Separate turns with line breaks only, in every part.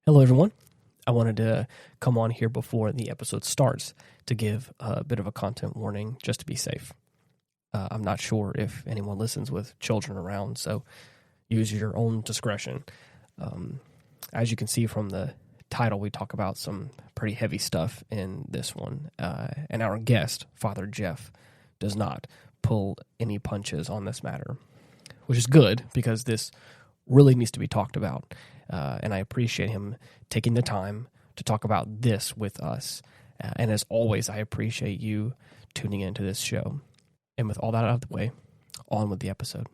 Hello, everyone. I wanted to come on here before the episode starts to give a bit of a content warning just to be safe. I'm not sure if anyone listens with children around, so use your own discretion. As you can see from the title, we talk about some pretty heavy stuff in this one, and our guest, Father Jeff, does not pull any punches on this matter, which is good because this really needs to be talked about. And I appreciate him taking the time to talk about this with us. And as always, I appreciate you tuning into this show. And with all that out of the way, on with the episode.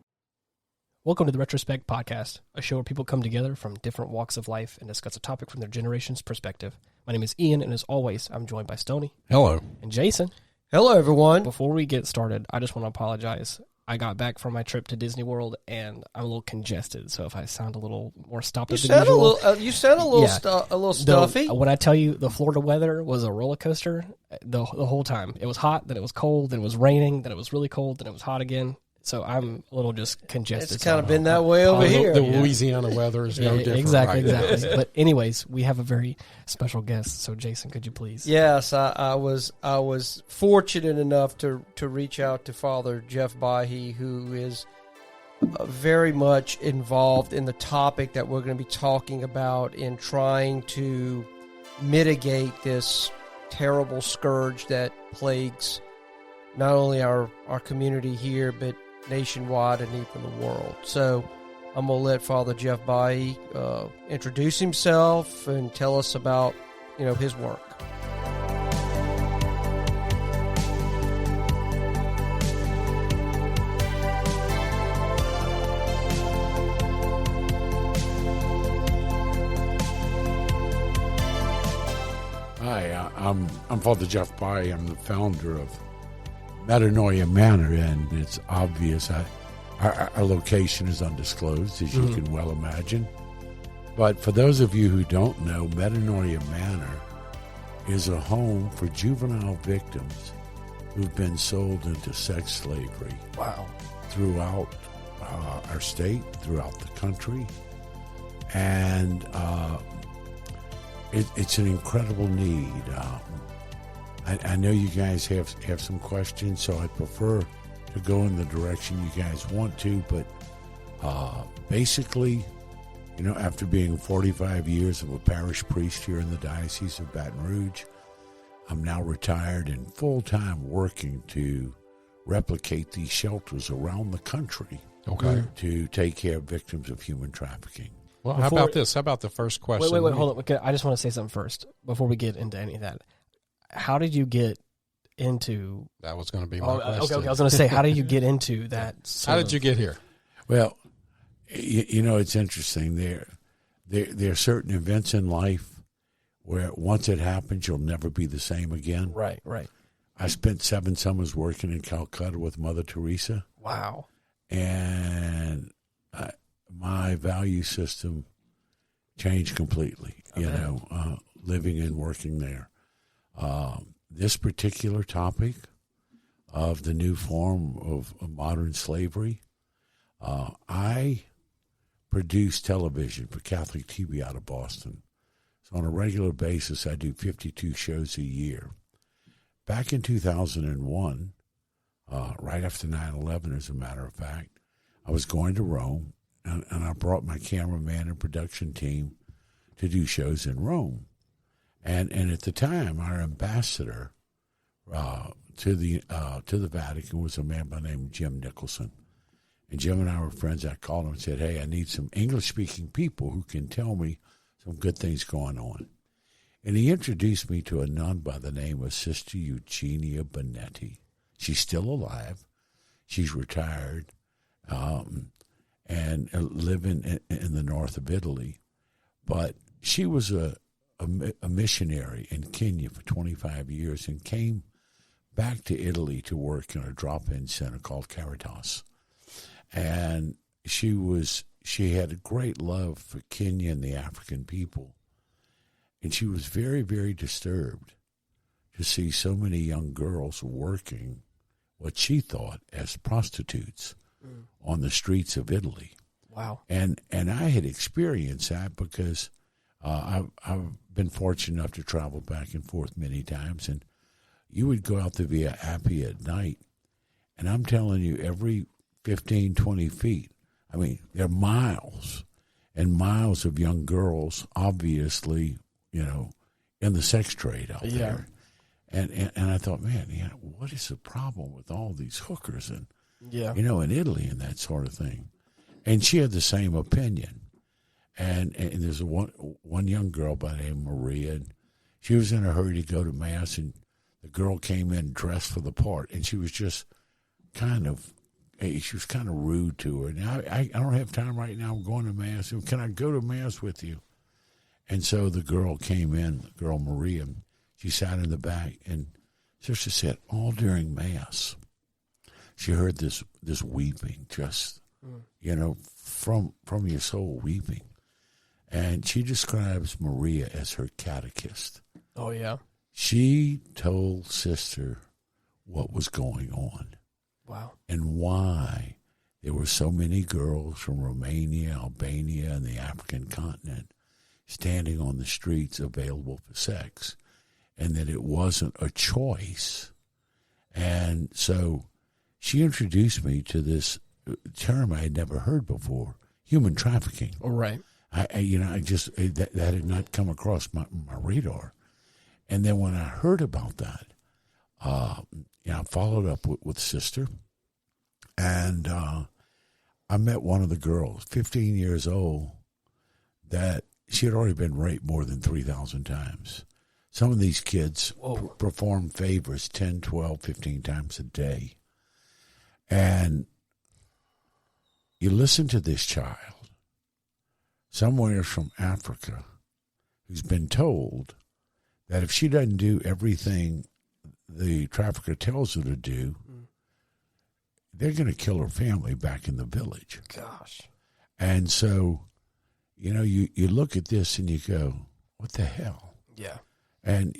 Welcome to the Retrospect podcast, a show where people come together from different walks of life and discuss a topic from their generation's perspective. My name is Ian, and as always, I'm joined by Stoney.
Hello.
And Jason.
Hello, everyone.
Before we get started, I just want to apologize. I got back from my trip to Disney World, and I'm a little congested. So if I sound a little more stopped up than usual,
you sound a little stuffy.
When I tell you the Florida weather was a roller coaster the whole time. It was hot, then it was cold, then it was raining, then it was really cold, then it was hot again. So I'm a little just congested.
It's kind of been that way over here.
The Louisiana weather is no different.
Exactly,
right?
exactly. But anyways, we have a very special guest. So Jason, could you please?
Yes, I was fortunate enough to reach out to Father Jeff Bayhi, who is very much involved in the topic that we're going to be talking about in trying to mitigate this terrible scourge that plagues not only our community here, but nationwide and even the world. So I'm going to let Father Jeff Bayhi introduce himself and tell us about, his work.
Hi, I'm Father Jeff Bayhi. I'm the founder of Metanoia Manor, and it's obvious our location is undisclosed, as you can well imagine. But for those of you who don't know, Metanoia Manor is a home for juvenile victims who've been sold into sex slavery.
Wow.
Throughout our state, throughout the country. And it's an incredible need. I know you guys have some questions, so I prefer to go in the direction you guys want to, but basically, after being 45 years of a parish priest here in the Diocese of Baton Rouge, I'm now retired and full-time working to replicate these shelters around the country to take care of victims of human trafficking.
Well, how about this? How about the first question?
Wait, hold on. Okay, I just want to say something first before we get into any of that. How did you get into...
That was going to be my question.
Okay. I was going to say, how did you get into that?
How did you get here?
Well, it's interesting. There are certain events in life where once it happens, you'll never be the same again.
Right.
I spent 7 summers working in Calcutta with Mother Teresa.
Wow.
And my value system changed completely, living and working there. This particular topic of the new form of modern slavery, I produce television for Catholic TV out of Boston. So on a regular basis, I do 52 shows a year. Back in 2001, right after 9/11, as a matter of fact, I was going to Rome, and I brought my cameraman and production team to do shows in Rome. And at the time, our ambassador to the Vatican was a man by the name of Jim Nicholson. And Jim and I were friends. I called him and said, hey, I need some English-speaking people who can tell me some good things going on. And he introduced me to a nun by the name of Sister Eugenia Bonetti. She's still alive. She's retired and living in the north of Italy. But she was a missionary in Kenya for 25 years and came back to Italy to work in a drop-in center called Caritas. And she had a great love for Kenya and the African people. And she was very, very disturbed to see so many young girls working what she thought as prostitutes on the streets of Italy.
Wow.
And I had experienced that because I've been fortunate enough to travel back and forth many times, and you would go out to Via Appia at night, and I'm telling you, every 15, 20 feet, I mean, there are miles and miles of young girls, obviously, in the sex trade out there. And I thought, man, what is the problem with all these hookers and, in Italy and that sort of thing? And she had the same opinion. And there's one young girl by the name of Maria, and she was in a hurry to go to Mass, and the girl came in dressed for the part, and she was just kind of rude to her. Now, I don't have time right now. I'm going to Mass. Can I go to Mass with you? And so the girl came in, the girl Maria, she sat in the back, and Sister said, all during Mass, she heard this weeping, just, from your soul weeping. And she describes Maria as her catechist.
Oh, yeah.
She told Sister what was going on.
Wow.
And why there were so many girls from Romania, Albania, and the African continent standing on the streets available for sex, and that it wasn't a choice. And so she introduced me to this term I had never heard before, human trafficking.
Oh, right.
That had not come across my radar. And then when I heard about that, I followed up with Sister, and I met one of the girls, 15 years old, that she had already been raped more than 3,000 times. Some of these kids perform favors 10, 12, 15 times a day. And you listen to this child, somewhere from Africa, who's been told that if she doesn't do everything the trafficker tells her to do, they're going to kill her family back in the village.
Gosh.
And so, you look at this and you go, what the hell?
Yeah.
And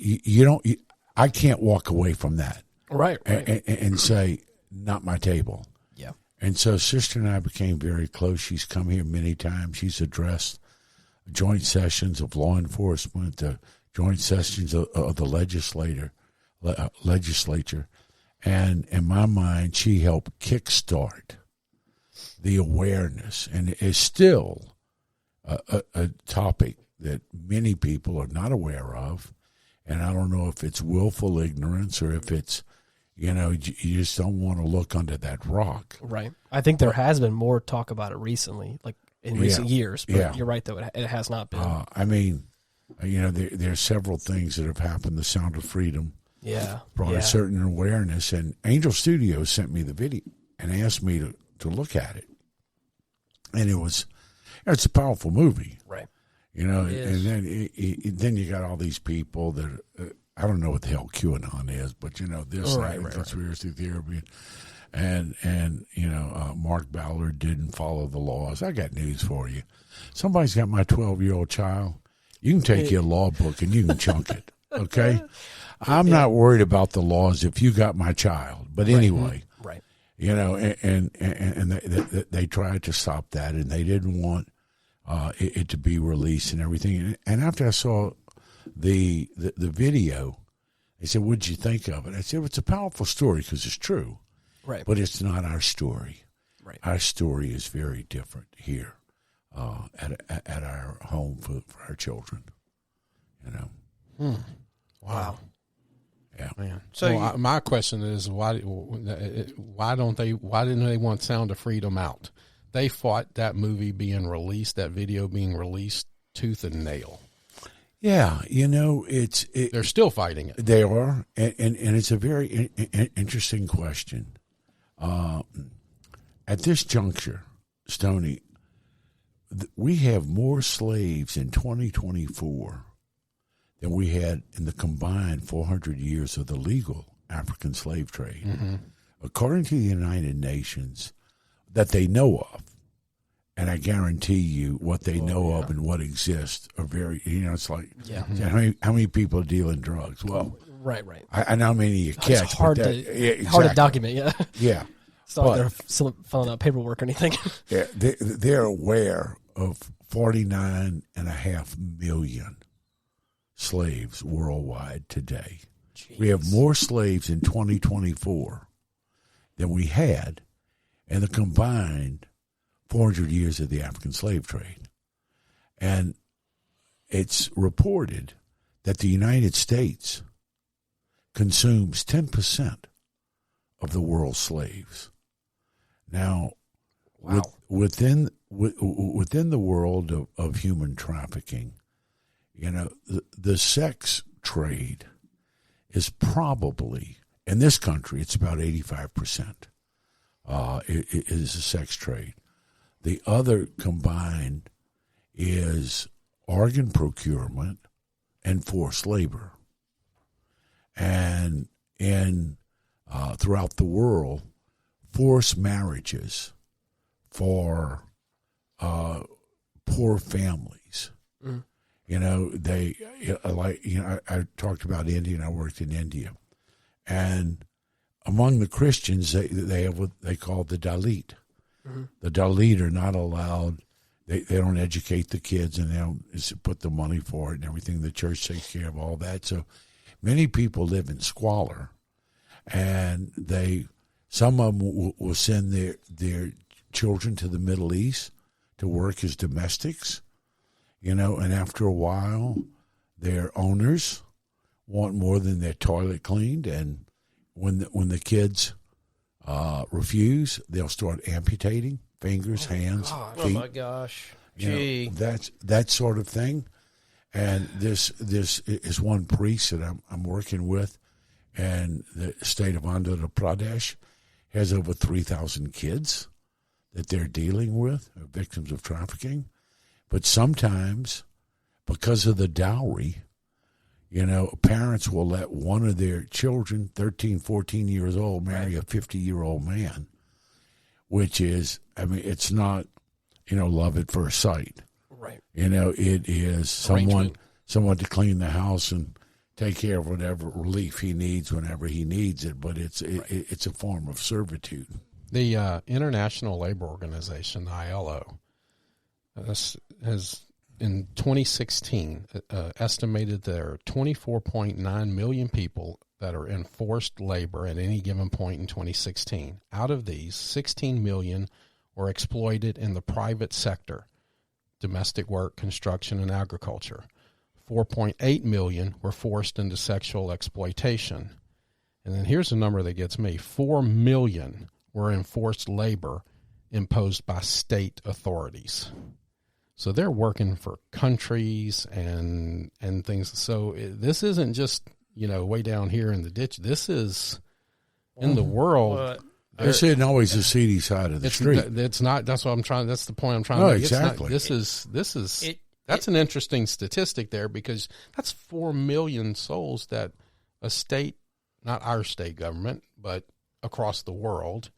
I can't walk away from that.
Right.
And say, not my table.
Yeah.
And so Sister and I became very close. She's come here many times. She's addressed joint sessions of law enforcement, joint sessions of the legislature. And in my mind, she helped kickstart the awareness, and is still a topic that many people are not aware of. And I don't know if it's willful ignorance or if it's, you just don't want to look under that rock.
Right. I think there has been more talk about it recently, like in recent years. But you're right, though. It has not been.
There's several things that have happened. The Sound of Freedom brought a certain awareness. And Angel Studios sent me the video and asked me to look at it. And it's a powerful movie.
Right.
And then you got all these people that I don't know what the hell QAnon is, but conspiracy theory, and Mark Ballard didn't follow the laws. I got news for you. Somebody's got my 12-year-old child. You can take your law book and you can chunk it. Okay, I'm not worried about the laws if you got my child. But anyway,
right.
And they tried to stop that, and they didn't want it to be released and everything. And after I saw the video, they said, "What'd you think of it?" I said, "It's a powerful story because it's true,
right?
But it's not our story.
Right.
Our story is very different here at our home for our children.
Wow.
Yeah,
man. So my question is, why didn't they want Sound of Freedom out? They fought that movie being released, that video being released, tooth and nail.
Yeah, they're still fighting it. They are, and it's a very interesting question. At this juncture, Stoney, we have more slaves in 2024 than we had in the combined 400 years of the legal African slave trade. Mm-hmm. According to the United Nations, that they know of, and I guarantee you what they know of and what exists are very, it's like, how many people deal in drugs? Well,
right.
I know how many you catch.
It's hard to document,
Yeah.
It's not like they're filling out paperwork or anything.
Yeah, they're aware of 49.5 million slaves worldwide today. Jeez. We have more slaves in 2024 than we had in the combined 400 years of the African slave trade. And it's reported that the United States consumes 10% of the world's slaves. Now,
wow.
within the world of human trafficking, the sex trade is probably, in this country, it's about 85%. It is a sex trade. The other combined is organ procurement and forced labor. And throughout the world, forced marriages for poor families. Mm. I talked about India, and I worked in India. And among the Christians, they have what they call the Dalit. Mm-hmm. The Dalit are not allowed. They don't educate the kids, and they don't put the money for it and everything. The church takes care of all that. So many people live in squalor, and some of them will send their children to the Middle East to work as domestics, and after a while, their owners want more than their toilet cleaned, and when the kids refuse, they'll start amputating fingers, hands, feet.
Oh my gosh! Gee,
that's that sort of thing. And this is one priest that I'm working with, and the state of Andhra Pradesh has over 3,000 kids that they're dealing with, victims of trafficking. But sometimes, because of the dowry, parents will let one of their children, 13, 14 years old, marry a 50-year-old man, which is, it's not, love at first sight.
Right.
It is someone to clean the house and take care of whatever relief he needs whenever he needs it, but it's a form of servitude.
The International Labor Organization, the ILO, has in 2016 estimated there are 24.9 million people that are in forced labor at any given point in 2016. Out of these, 16 million were exploited in the private sector, domestic work, construction, and agriculture. 4.8 million were forced into sexual exploitation. And then here's a number that gets me. 4 million were in forced labor imposed by state authorities. So they're working for countries and things. So this isn't just, way down here in the ditch. This is in the world.
This isn't always the seedy side of the street.
It's not. That's what I'm trying. That's the point I'm trying to make.
Exactly.
That's an interesting statistic there, because that's 4 million souls that a state, not our state government, but across the world,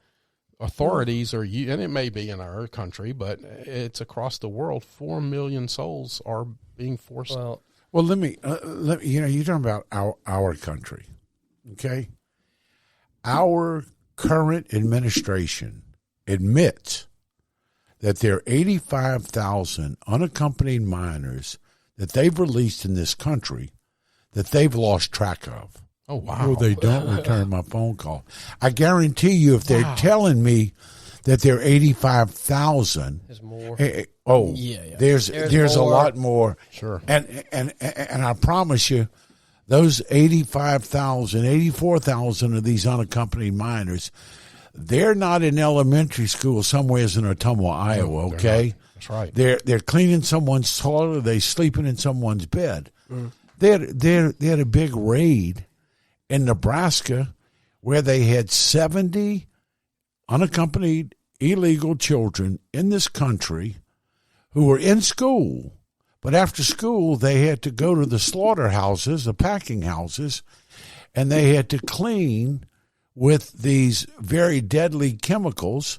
authorities are, and it may be in our country, but it's across the world. 4 million souls are being forced.
Well, let me. You're talking about our country, okay? Our current administration admits that there are 85,000 unaccompanied minors that they've released in this country that they've lost track of.
Oh, wow.
They don't return my phone call. I guarantee you, if they're telling me that there are 85,000,
there's more.
There's a lot more.
Sure.
And I promise you, those 85,000, 84,000 of these unaccompanied minors, they're not in elementary school somewhere in Ottumwa, Iowa, okay?
That's right.
They're cleaning someone's toilet, they're sleeping in someone's bed. Mm. They had a big raid in Nebraska where they had 70 unaccompanied illegal children in this country who were in school. But after school, they had to go to the slaughterhouses, the packing houses, and they had to clean with these very deadly chemicals.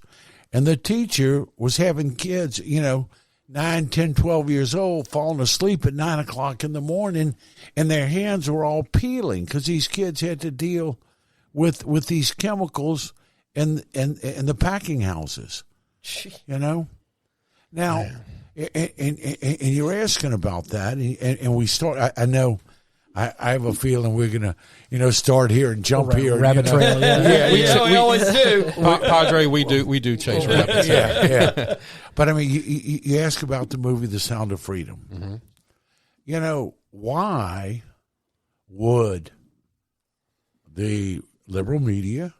And the teacher was having kids, 9, 10, 12 years old, falling asleep at 9 o'clock in the morning, and their hands were all peeling because these kids had to deal with these chemicals in the packing houses. Now, And you're asking about that, and we start. I know. I have a feeling we're gonna, start here and jump here.
Rabbit trail.
Yeah, we always do.
Padre, we do chase rabbits.
Yeah. But I mean, you ask about the movie The Sound of Freedom.
Mm-hmm.
Why would the liberal media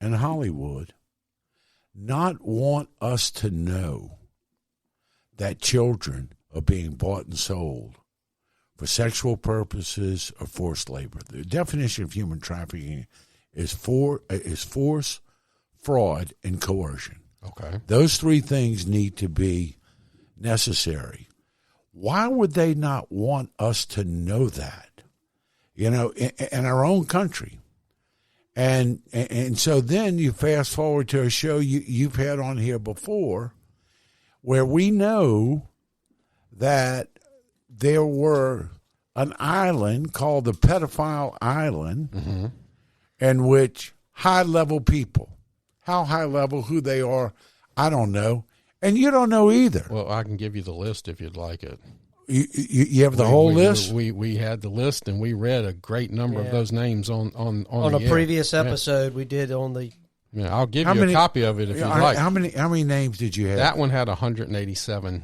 and Hollywood not want us to know that children are being bought and sold for sexual purposes or forced labor? The definition of human trafficking is force, fraud, and coercion.
Okay.
Those three things need to be necessary. Why would they not want us to know that? In our own country. And so then you fast forward to a show you've had on here before where we know that there were an island called the Pedophile Island in which high-level people, how high-level, who they are, I don't know. And you don't know either.
Well, I can give you the list if you'd like it.
You have the whole list?
We had the list, and we read a great number of those names on
a previous episode we did on the...
Yeah, I'll give you a copy of it if you'd like.
How many names did you have?
That one had 187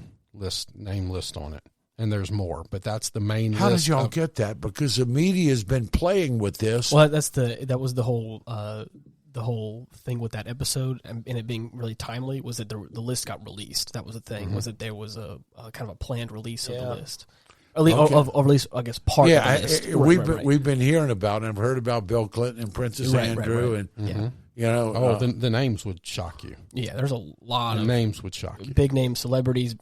name list on it, and there's more, but that's the main list.
How did y'all get that? Because the media has been playing with this.
Well, that was the whole thing with that episode, and it being really timely was that the list got released. That was the thing, was that there was a kind of a planned release of the list. At least, of at least, I guess, part of the list.
We've been hearing about it. I've heard about Bill Clinton and Princess Andrew, and
the names would shock you.
Yeah, there's a lot of
names would shock you.
Big name celebrities,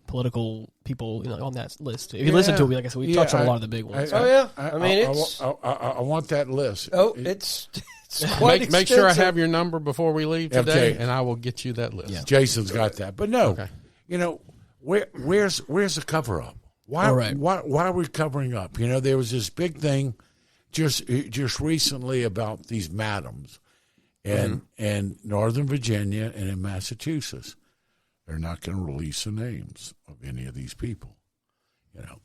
political people, on that list. If you listen to it, like I said, we touch on a lot of the big ones.
I want that list.
It's quite
make sure I have your number before we leave today, and I will get you that list.
Yeah. Jason's got that, but no, where's the cover up? Why are we covering up? There was this big thing just recently about these madams in Northern Virginia and in Massachusetts. They're not going to release the names of any of these people.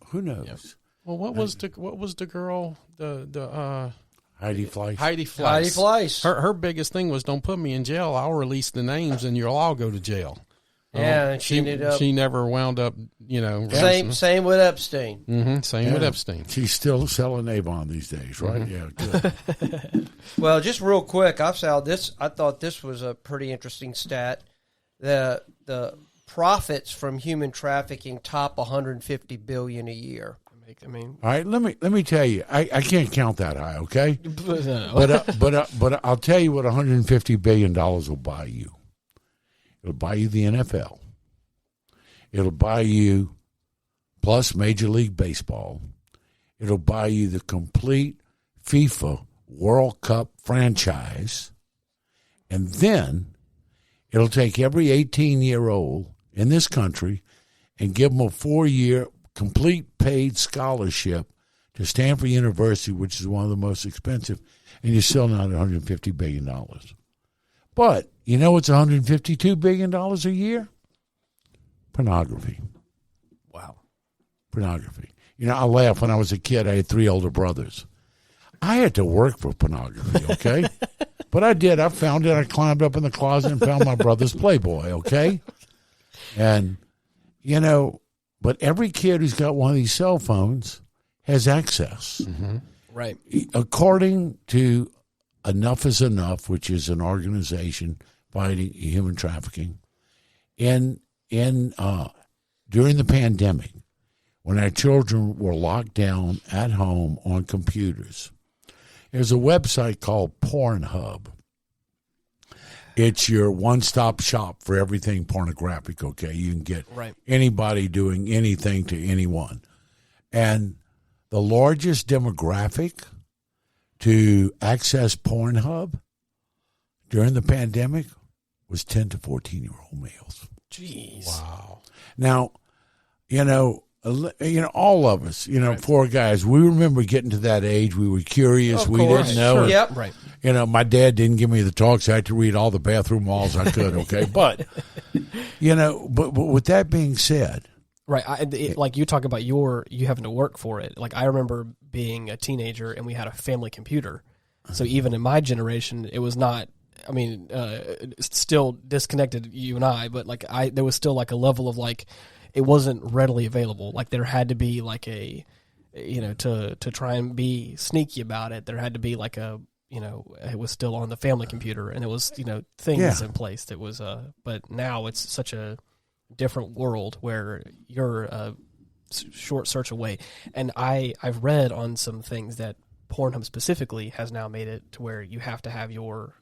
Who knows? Yep.
Well, what was the girl the
Heidi Fleiss.
Heidi Fleiss.
Her biggest thing was, don't put me in jail. I'll release the names, and you'll all go to jail.
Yeah,
she never wound up,
Same with Epstein.
Mm-hmm, same with Epstein.
She's still selling Avon these days, right? Yeah, good.
Well, just real quick, I thought this was a pretty interesting stat. The profits from human trafficking top $150 billion a year.
All right, let me tell you, I can't count that high, okay? But I'll tell you what $150 billion will buy you. It'll buy you the NFL. It'll buy you plus Major League Baseball. It'll buy you the complete FIFA World Cup franchise. And then it'll take every 18-year-old in this country and give them a 4-year complete paid scholarship to Stanford University, which is one of the most expensive, and you're still not $150 billion. But you know what's $152 billion a year? Pornography.
Wow.
Pornography. I laugh. When I was a kid, I had 3 older brothers. I had to work for pornography, okay? But I did. I found it. I climbed up in the closet and found my brother's Playboy, okay? And, but every kid who's got one of these cell phones has access.
Mm-hmm.
Right.
According to Enough is Enough, which is an organization fighting human trafficking, during the pandemic, when our children were locked down at home on computers, there's a website called Pornhub. It's your one-stop shop for everything pornographic, okay? You can get anybody doing anything to anyone. And the largest demographic to access Pornhub during the pandemic was 10 to 14-year-old males.
Jeez.
Wow.
Now, all of us, 4 guys, we remember getting to that age. We were curious. We didn't know.
Sure. Yep.
Right.
You know, my dad didn't give me the talks. I had to read all the bathroom walls I could, okay? But, you know, but with that being said.
Right. Like you talk about you having to work for it. Like I remember being a teenager and we had a family computer. So even in my generation, it was not, I mean, still disconnected, you and I, but like there was still like a level of like, it wasn't readily available. Like there had to be like a, you know, to try and be sneaky about it, there had to be like a, you know, it was still on the family computer and it was, you know, things in place that was, but now it's such a different world where you're a short search away. And I've read on some things that Pornhub specifically has now made it to where you have to have your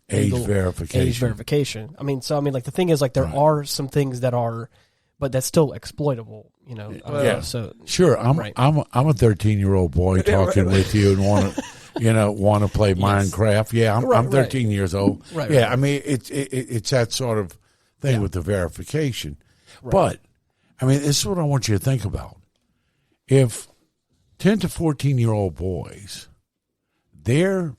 age verification.
I mean, like the thing is like there are some things that are, but that's still exploitable, you know. So
sure, I'm a 13-year-old boy talking with you and want to play Minecraft. Yeah, I'm 13 years old.
Right,
yeah, I mean it's that sort of thing with the verification. Right. But I mean, this is what I want you to think about. If 10 to 14-year-old boys, their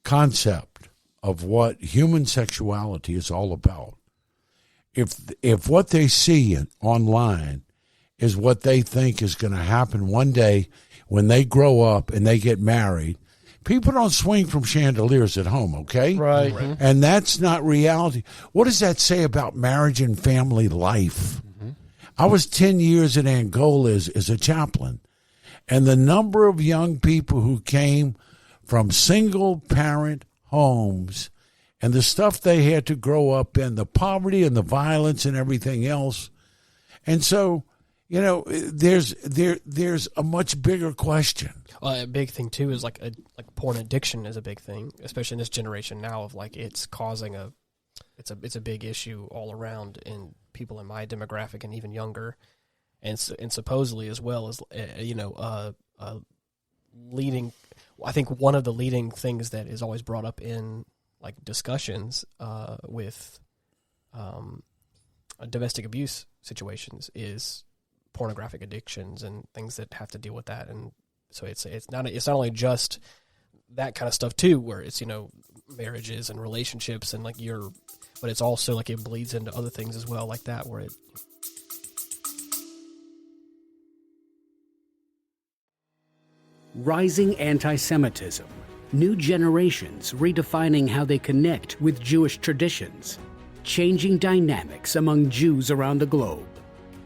concept of what human sexuality is all about, if what they see online is what they think is going to happen one day when they grow up and they get married, people don't swing from chandeliers at home, okay?
Right.
And that's not reality. What does that say about marriage and family life? Mm-hmm. I was 10 years in Angola as a chaplain, and the number of young people who came from single-parent homes and the stuff they had to grow up in, the poverty and the violence and everything else. And so, you know, there's a much bigger question.
A big thing too is like porn addiction is a big thing, especially in this generation now. Of like it's causing it's a big issue all around in people in my demographic and even younger, and supposedly as well as leading. I think one of the leading things that is always brought up in like discussions with domestic abuse situations is pornographic addictions and things that have to deal with that. And so it's not only just that kind of stuff too, where it's, you know, marriages and relationships and like but it's also like it bleeds into other things as well, like that, where it.
Rising anti-Semitism, new generations redefining how they connect with Jewish traditions, changing dynamics among Jews around the globe.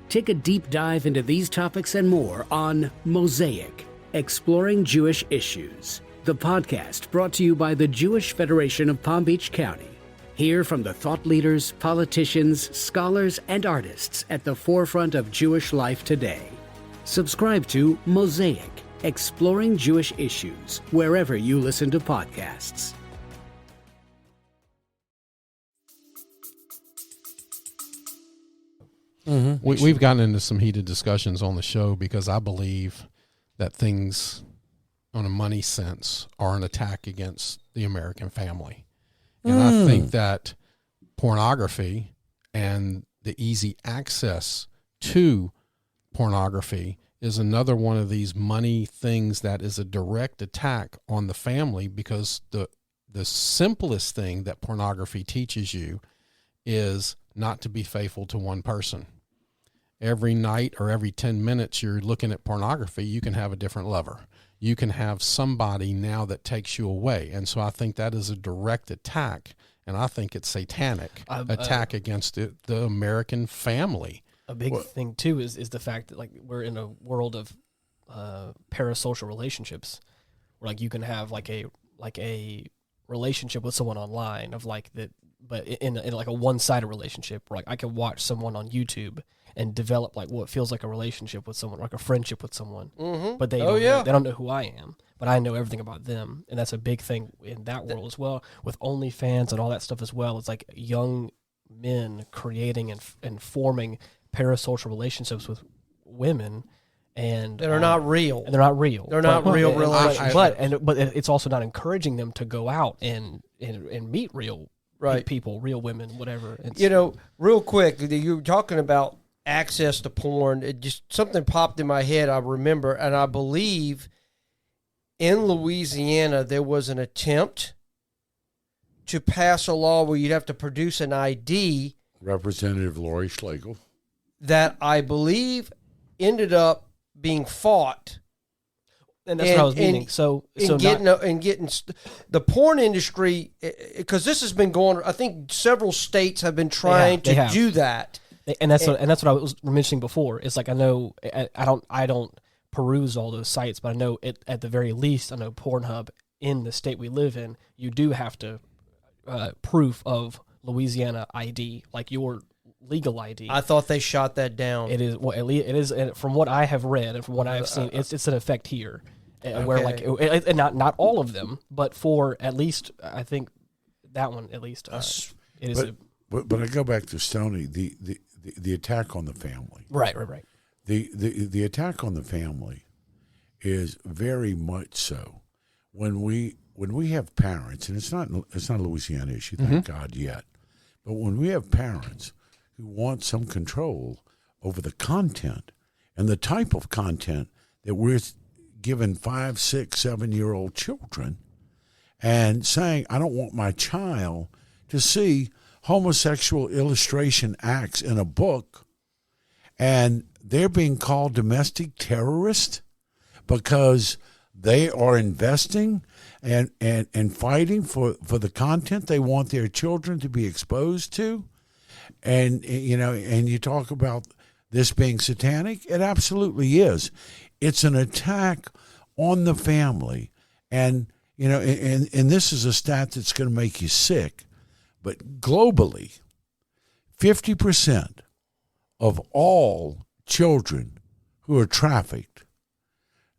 Take a deep dive into these topics and more on Mosaic, Exploring Jewish Issues, the podcast brought to you by the Jewish Federation of Palm Beach County. Hear from the thought leaders, politicians, scholars, and artists at the forefront of Jewish life today. Subscribe to Mosaic, Exploring Jewish Issues, wherever you listen to podcasts.
Mm-hmm. We've gotten into some heated discussions on the show because I believe that things on a money sense are an attack against the American family. And I think that pornography and the easy access to pornography is another one of these money things that is a direct attack on the family, because the simplest thing that pornography teaches you is not to be faithful to one person. Every night or every 10 minutes you're looking at pornography, you can have a different lover. You can have somebody now that takes you away. And so I think that is a direct attack, and I think it's satanic attack against the American family.
A big thing too is the fact that like we're in a world of parasocial relationships, where like you can have like a relationship with someone online of like that, but in like a one-sided relationship, where like I can watch someone on YouTube and develop like what feels like a relationship with someone, like a friendship with someone, but they don't know who I am, but I know everything about them, and that's a big thing in that world as well, with OnlyFans and all that stuff as well. It's like young men creating and forming parasocial relationships with women, and
they're not real.
And they're not real.
They're not real relationships.
But it's also not encouraging them to go out and meet real people, real women, whatever.
You know, real quick, you were talking about access to porn. It just something popped in my head. I remember, and I believe in Louisiana there was an attempt to pass a law where you'd have to produce an ID.
Representative Lori Schlegel.
That I believe ended up being fought.
And that's what I was meaning.
Getting the porn industry, because this has been going. I think several states have been trying to do that,
and that's what I was mentioning before. It's like I know I don't peruse all those sites, but I know at the very least I know Pornhub in the state we live in, you do have to proof of Louisiana ID, like your legal ID.
I thought they shot that down.
It is it is from what I have read and from what I have seen, it's an effect here. Where like and not all of them, but for at least I think that one at least it is.
But I go back to Stoney, the attack on the family.
Right.
The attack on the family is very much so. When we have parents, and it's not a Louisiana issue, thank God yet, but when we have parents who want some control over the content and the type of content that we're given 5, 6, 7-year-old children, and saying, I don't want my child to see homosexual illustration acts in a book, and they're being called domestic terrorists because they are investing and fighting for the content they want their children to be exposed to. And, and you talk about this being satanic. It absolutely is. It's an attack on the family. And, and this is a stat that's going to make you sick. But globally, 50% of all children who are trafficked,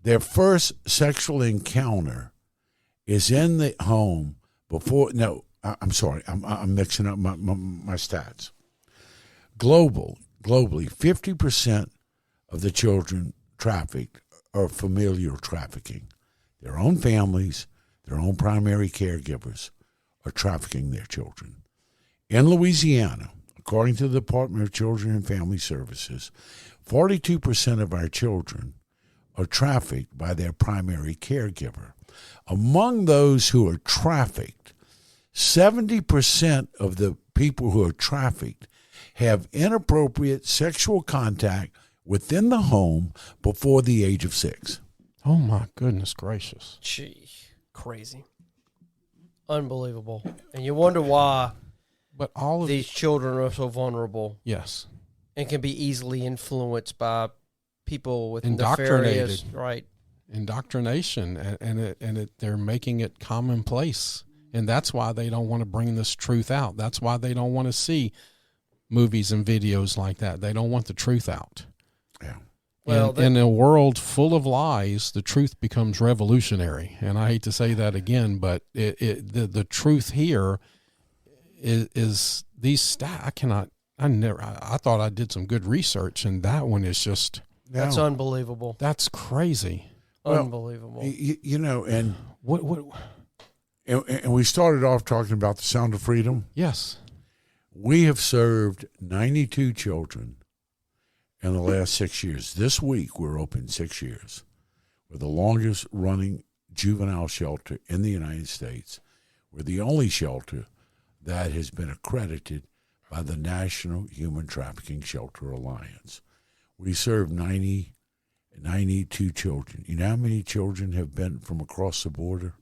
their first sexual encounter is in the home before. No, I'm sorry. I'm mixing up my stats. Globally, 50% of the children trafficked are familial trafficking. Their own families, their own primary caregivers are trafficking their children. In Louisiana, according to the Department of Children and Family Services, 42% of our children are trafficked by their primary caregiver. Among those who are trafficked, 70% of the people who are trafficked have inappropriate sexual contact within the home before the age of 6.
Oh, my goodness gracious.
Gee.
Crazy.
Unbelievable. And you wonder why
but all of
these children are so vulnerable.
Yes.
And can be easily influenced by people with
Indoctrinated.
nefarious, right.
Indoctrination, and they're making it commonplace. And that's why they don't want to bring this truth out. That's why they don't want to see movies and videos like that. They don't want the truth out.
Yeah.
Well,
in a world full of lies, the truth becomes revolutionary. And I hate to say that again, but the truth here is these stats. I thought I did some good research, and that one is just
that's unbelievable.
That's crazy.
Unbelievable.
And
what?
And we started off talking about the Sound of Freedom.
Yes.
We have served 92 children in the last 6 years. This week, we're open 6 years. We're the longest running juvenile shelter in the United States. We're the only shelter that has been accredited by the National Human Trafficking Shelter Alliance. We serve 92 children. You know how many children have been from across the border?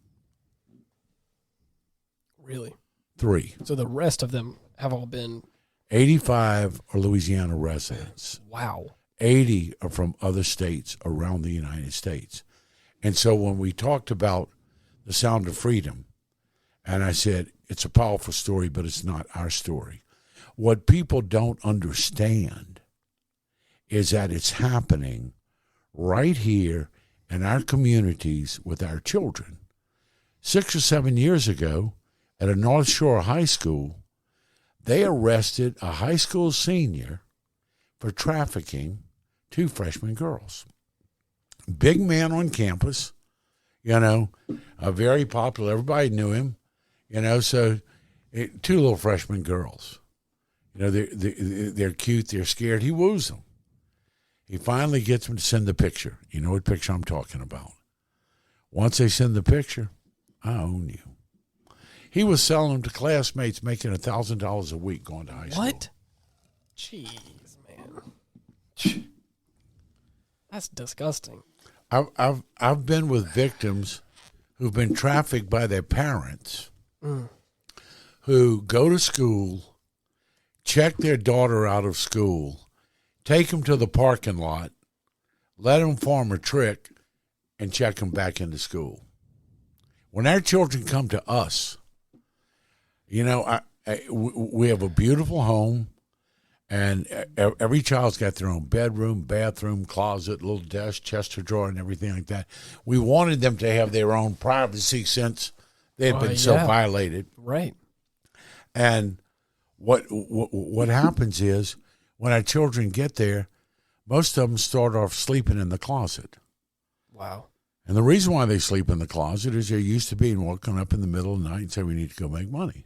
Really?
3.
So the rest of them have all been
85 are Louisiana residents.
Wow.
80 are from other states around the United States. And so when we talked about the Sound of Freedom, and I said, it's a powerful story, but it's not our story. What people don't understand is that it's happening right here in our communities with our children. 6 or 7 years ago, at a North Shore high school, they arrested a high school senior for trafficking 2 freshman girls. Big man on campus, very popular. Everybody knew him, so 2 little freshman girls. They're cute, they're scared. He woos them. He finally gets them to send the picture. You know what picture I'm talking about. Once they send the picture, I own you. He was selling them to classmates, making $1,000 a week going to high school.
What? Jeez, man. That's disgusting.
I've been with victims who've been trafficked by their parents, who go to school, check their daughter out of school, take them to the parking lot, let them form a trick, and check them back into school. When our children come to us, you know, we have a beautiful home, and every child's got their own bedroom, bathroom, closet, little desk, chest of drawer, and everything like that. We wanted them to have their own privacy since they had been so violated.
Right.
And what happens is when our children get there, most of them start off sleeping in the closet.
Wow.
And the reason why they sleep in the closet is they're used to being woken up in the middle of the night and say, we need to go make money.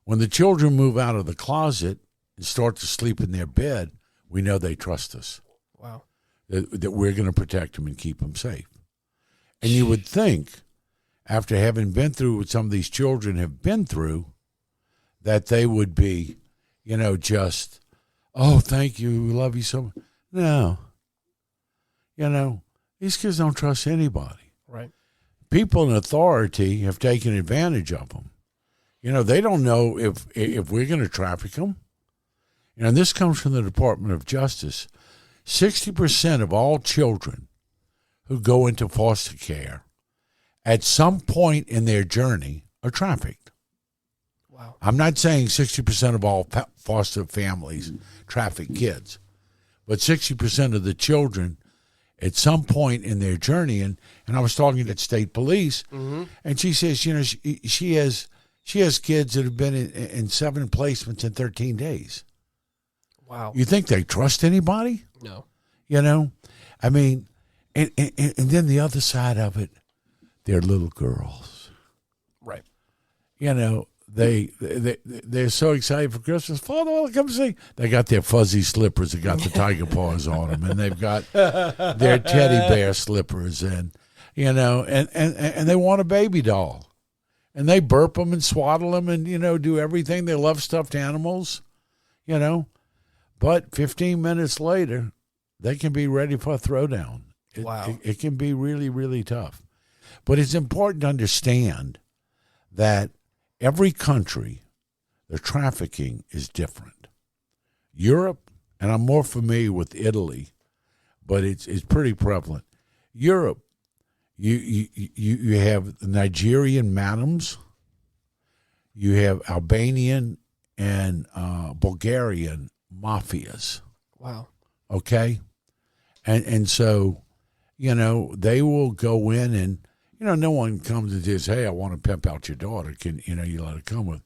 When the children move out of the closet and start to sleep in their bed, we know they trust us.
Wow.
That we're going to protect them and keep them safe. And you would think, after having been through what some of these children have been through, that they would be, you know, just, oh, thank you, we love you so much. No. You know, these kids don't trust anybody.
Right.
People in authority have taken advantage of them. You know, they don't know if we're going to traffic them. You know, and this comes from the Department of Justice. 60% of all children who go into foster care at some point in their journey are trafficked.
Wow.
I'm not saying 60% of all foster families traffic kids, but 60% of the children at some point in their journey, and I was talking to state police, and she says, you know, she has kids that have been in 7 placements in 13 days.
Wow.
You think they trust anybody?
No.
You know, I mean, and then the other side of it, they're little girls.
Right.
You know, they're so excited for Christmas. Father, well, come see. They got their fuzzy slippers that got the tiger paws on them, and they've got their teddy bear slippers, and you know, and they want a baby doll, and they burp them and swaddle them, and you know, do everything. They love stuffed animals, you know, but 15 minutes later, they can be ready for a throwdown.
Wow.
It can be really, really tough, but it's important to understand that every country, the trafficking is different. Europe, and I'm more familiar with Italy, but it's pretty prevalent. Europe, you have Nigerian madams, you have Albanian and Bulgarian mafias.
Wow.
Okay? And so, you know, they will go in and, you know, no one comes and says, hey, I want to pimp out your daughter. Can, you know, you let her come with,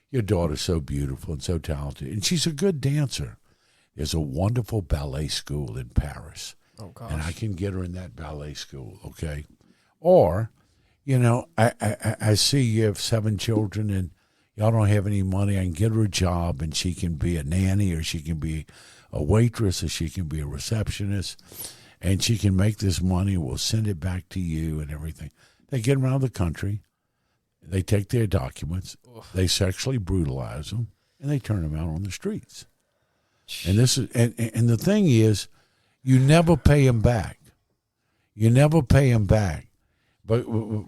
your daughter's so beautiful and so talented. And she's a good dancer. There's a wonderful ballet school in Paris.
Oh, gosh.
And I can get her in that ballet school, okay? Or, you know, I see you have 7 children and y'all don't have any money. I can get her a job and she can be a nanny or she can be a waitress or she can be a receptionist. And she can make this money, we'll send it back to you and everything. They get around the country, they take their documents, they sexually brutalize them, and they turn them out on the streets. And this is and the thing is, you never pay them back. You never pay them back, but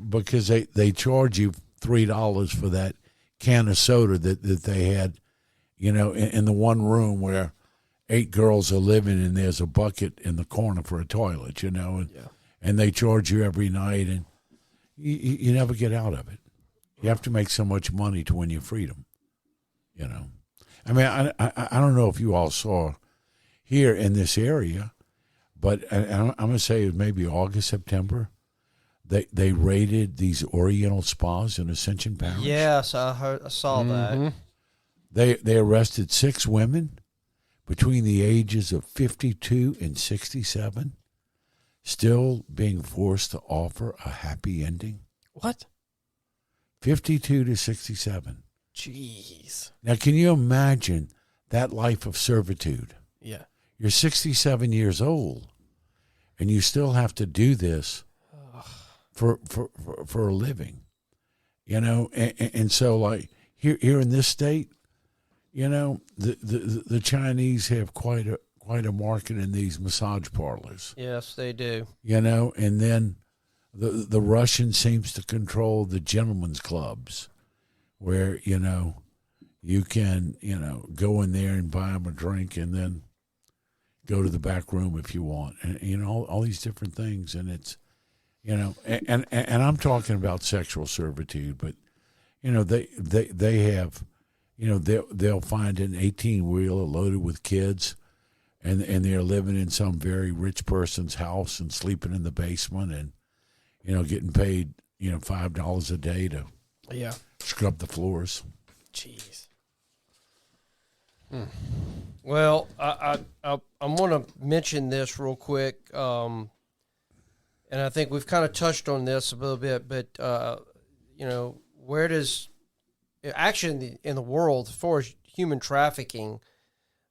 because they charge you $3 for that can of soda that they had, you know, in the one room where 8 girls are living and there's a bucket in the corner for a toilet, you know, and they charge you every night, and you never get out of it. You have to make so much money to win your freedom, you know. I mean, I don't know if you all saw here in this area, but I'm going to say it was maybe August, September, they raided these Oriental spas in Ascension Parish.
Yes, I saw that.
They arrested 6 women between the ages of 52 and 67, still being forced to offer a happy ending.
What?
52 to 67.
Jeez.
Now, can you imagine that life of servitude?
Yeah.
You're 67 years old, and you still have to do this for a living. you know, and so like here in this state, you know, the Chinese have quite a market in these massage parlors.
Yes, they do.
You know, and then the Russian seems to control the gentlemen's clubs, where you know you can go in there and buy them a drink and then go to the back room if you want, and you know all these different things, and it's you know, and I'm talking about sexual servitude, but you know they have, you know, they'll find an 18-wheeler loaded with kids, and they're living in some very rich person's house and sleeping in the basement, and you know getting paid $5 a day to scrub the floors.
Jeez.
Well, I'm going to mention this real quick, and I think we've kind of touched on this a little bit, but you know, where does actually in the world, as far as human trafficking,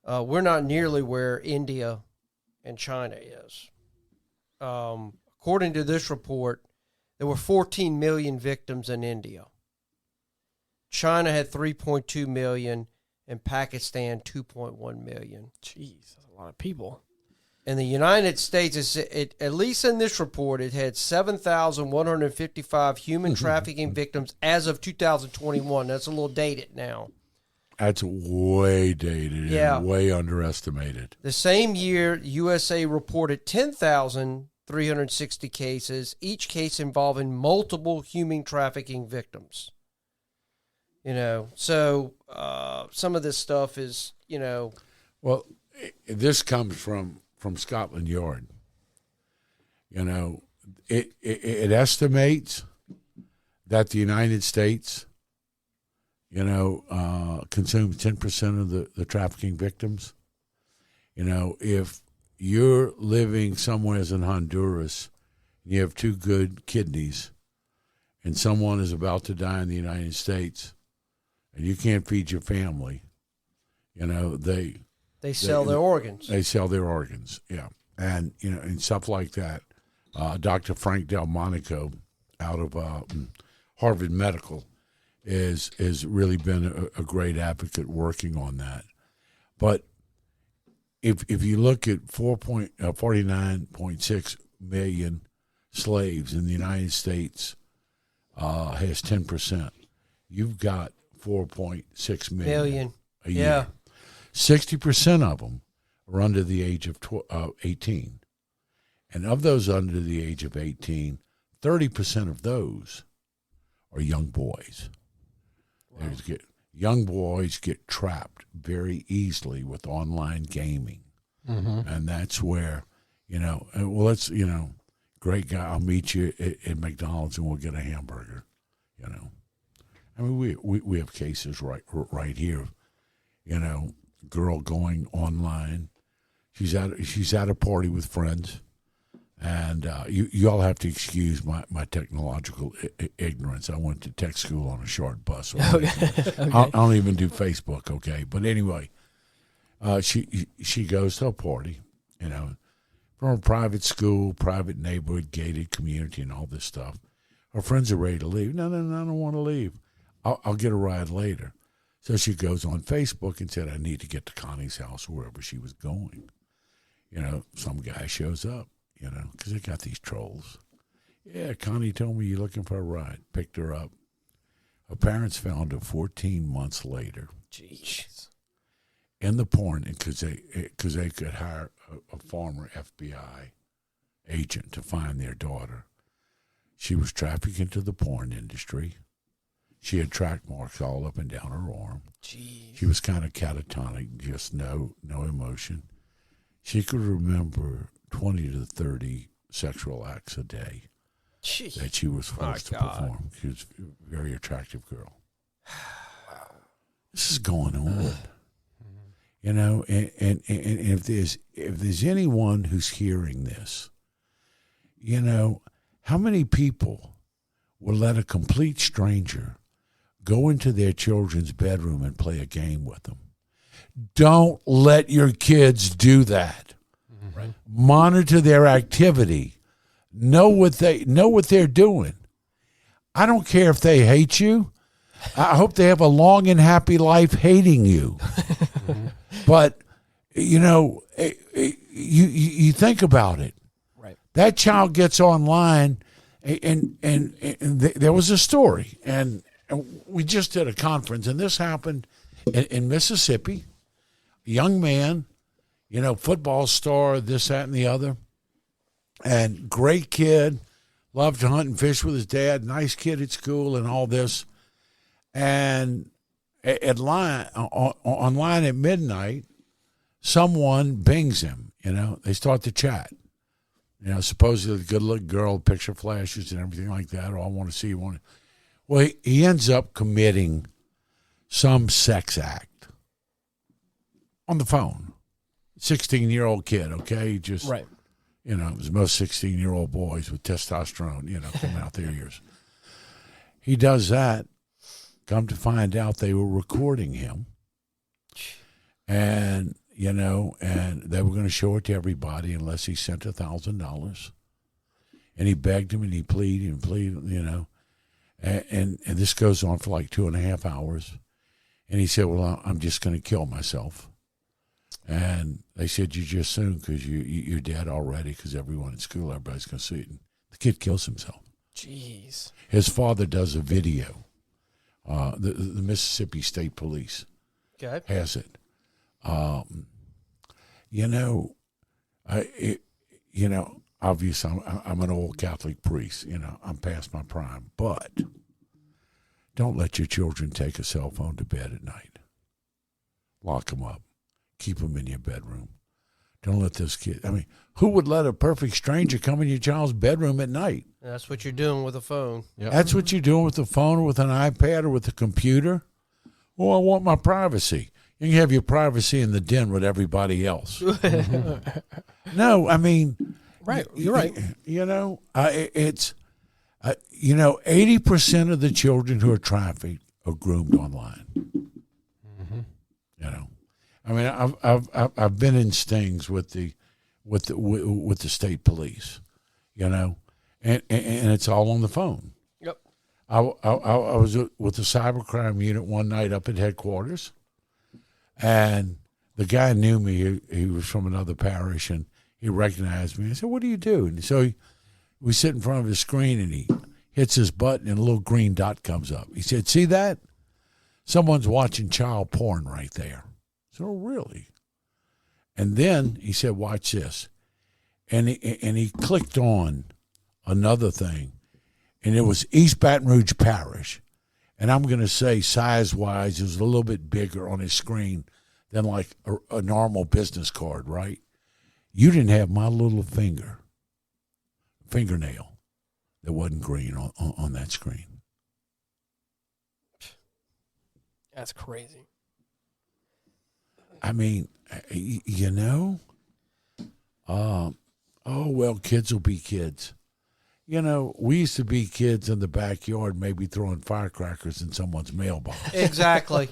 we're not nearly where India and China is. According to this report, there were 14 million victims in India. China had 3.2 million, and Pakistan 2.1 million.
Jeez, that's a lot of people.
In the United States, at least in this report, it had 7,155 human trafficking victims as of 2021. That's a little dated now.
That's way dated and way underestimated.
The same year, USA reported 10,360 cases, each case involving multiple human trafficking victims. You know, so some of this stuff is, you know.
Well, this comes from Scotland Yard. You know, it estimates that the United States, you know, consumes 10% of the trafficking victims. You know, if you're living somewhere in Honduras and you have two good kidneys and someone is about to die in the United States and you can't feed your family, you know, they
sell their organs.
They sell their organs, yeah. And, you know, and stuff like that. Dr. Frank Delmonico out of Harvard Medical has really been a great advocate working on that. But if you look at 49.6 million slaves in the United States has 10%, you've got 4.6 million a year.
Yeah.
60% of them are under the age of 18. And of those under the age of 18, 30% of those are young boys. Wow. Young boys get trapped very easily with online gaming. Mm-hmm. And that's where, you know, well, let's, you know, great guy, I'll meet you at McDonald's and we'll get a hamburger, you know. I mean, we have cases right here, you know, girl going online. She's at a party with friends, and you all have to excuse my technological ignorance. I went to tech school on a short bus. Okay. I don't even do Facebook. Okay, but anyway, she goes to a party, you know, from a private school, private neighborhood, gated community, and all this stuff. Her friends are ready to leave. No, I don't want to leave. I'll get a ride later. So she goes on Facebook and said, I need to get to Connie's house, wherever she was going. You know, some guy shows up, you know, because they got these trolls. Yeah, Connie told me you're looking for a ride. Picked her up. Her parents found her 14 months later.
Jeez.
In the porn, because they could hire a former FBI agent to find their daughter. She was trafficked into the porn industry. She had track marks all up and down her arm.
Jeez.
She was kind of catatonic, just no emotion. She could remember 20 to 30 sexual acts a day that she was forced to perform. She was a very attractive girl. Wow. This is going on. You know, and if there's anyone who's hearing this, you know, how many people will let a complete stranger go into their children's bedroom and play a game with them? Don't let your kids do that. Right. Monitor their activity. Know what they're doing. I don't care if they hate you. I hope they have a long and happy life hating you. But, you think about it.
Right.
That child gets online, and there was a story, and we just did a conference, and this happened in Mississippi. A young man, football star, this, that, and the other, and great kid, loved to hunt and fish with his dad, nice kid at school and all this. And online at midnight, someone bings him. They start to chat. Supposedly a good-looking girl, picture flashes and everything like that. Oh, I want to see you. Well, he ends up committing some sex act on the phone. 16-year-old kid, okay? Just,
right.
It was most 16-year-old boys with testosterone, coming out their ears. He does that. Come to find out they were recording him. And, and they were going to show it to everybody unless he sent $1,000. And he begged him and he pleaded, And this goes on for like 2.5 hours. And he said, well, I'm just going to kill myself. And they said, you just soon because you're dead already because everyone in school, everybody's going to see it. And the kid kills himself.
Jeez.
His father does a video. The Mississippi State Police has it. Obviously I'm an old Catholic priest. I'm past my prime. But don't let your children take a cell phone to bed at night. Lock them up. Keep them in your bedroom. Don't let this kid. Who would let a perfect stranger come in your child's bedroom at night?
That's what you're doing with a phone.
Yep.
That's what you're doing with the phone or with an iPad or with a computer. Oh, I want my privacy. You can have your privacy in the den with everybody else. No,
right. You're right.
It's 80% of the children who are trafficked are groomed online. I've been in stings with the state police, and it's all on the phone.
Yep.
I was with the cybercrime unit one night up at headquarters, and the guy knew me. He was from another parish, and he recognized me. I said, "What do you do?" And so we sit in front of his screen, and he hits his button, and a little green dot comes up. He said, "See that? Someone's watching child porn right there." So really? And then he said, watch this. And he clicked on another thing, and it was East Baton Rouge Parish. And I'm going to say size-wise, it was a little bit bigger on his screen than like a normal business card, right? You didn't have my little fingernail that wasn't green on that screen.
That's crazy.
Kids will be kids. We used to be kids in the backyard, maybe throwing firecrackers in someone's mailbox.
Exactly.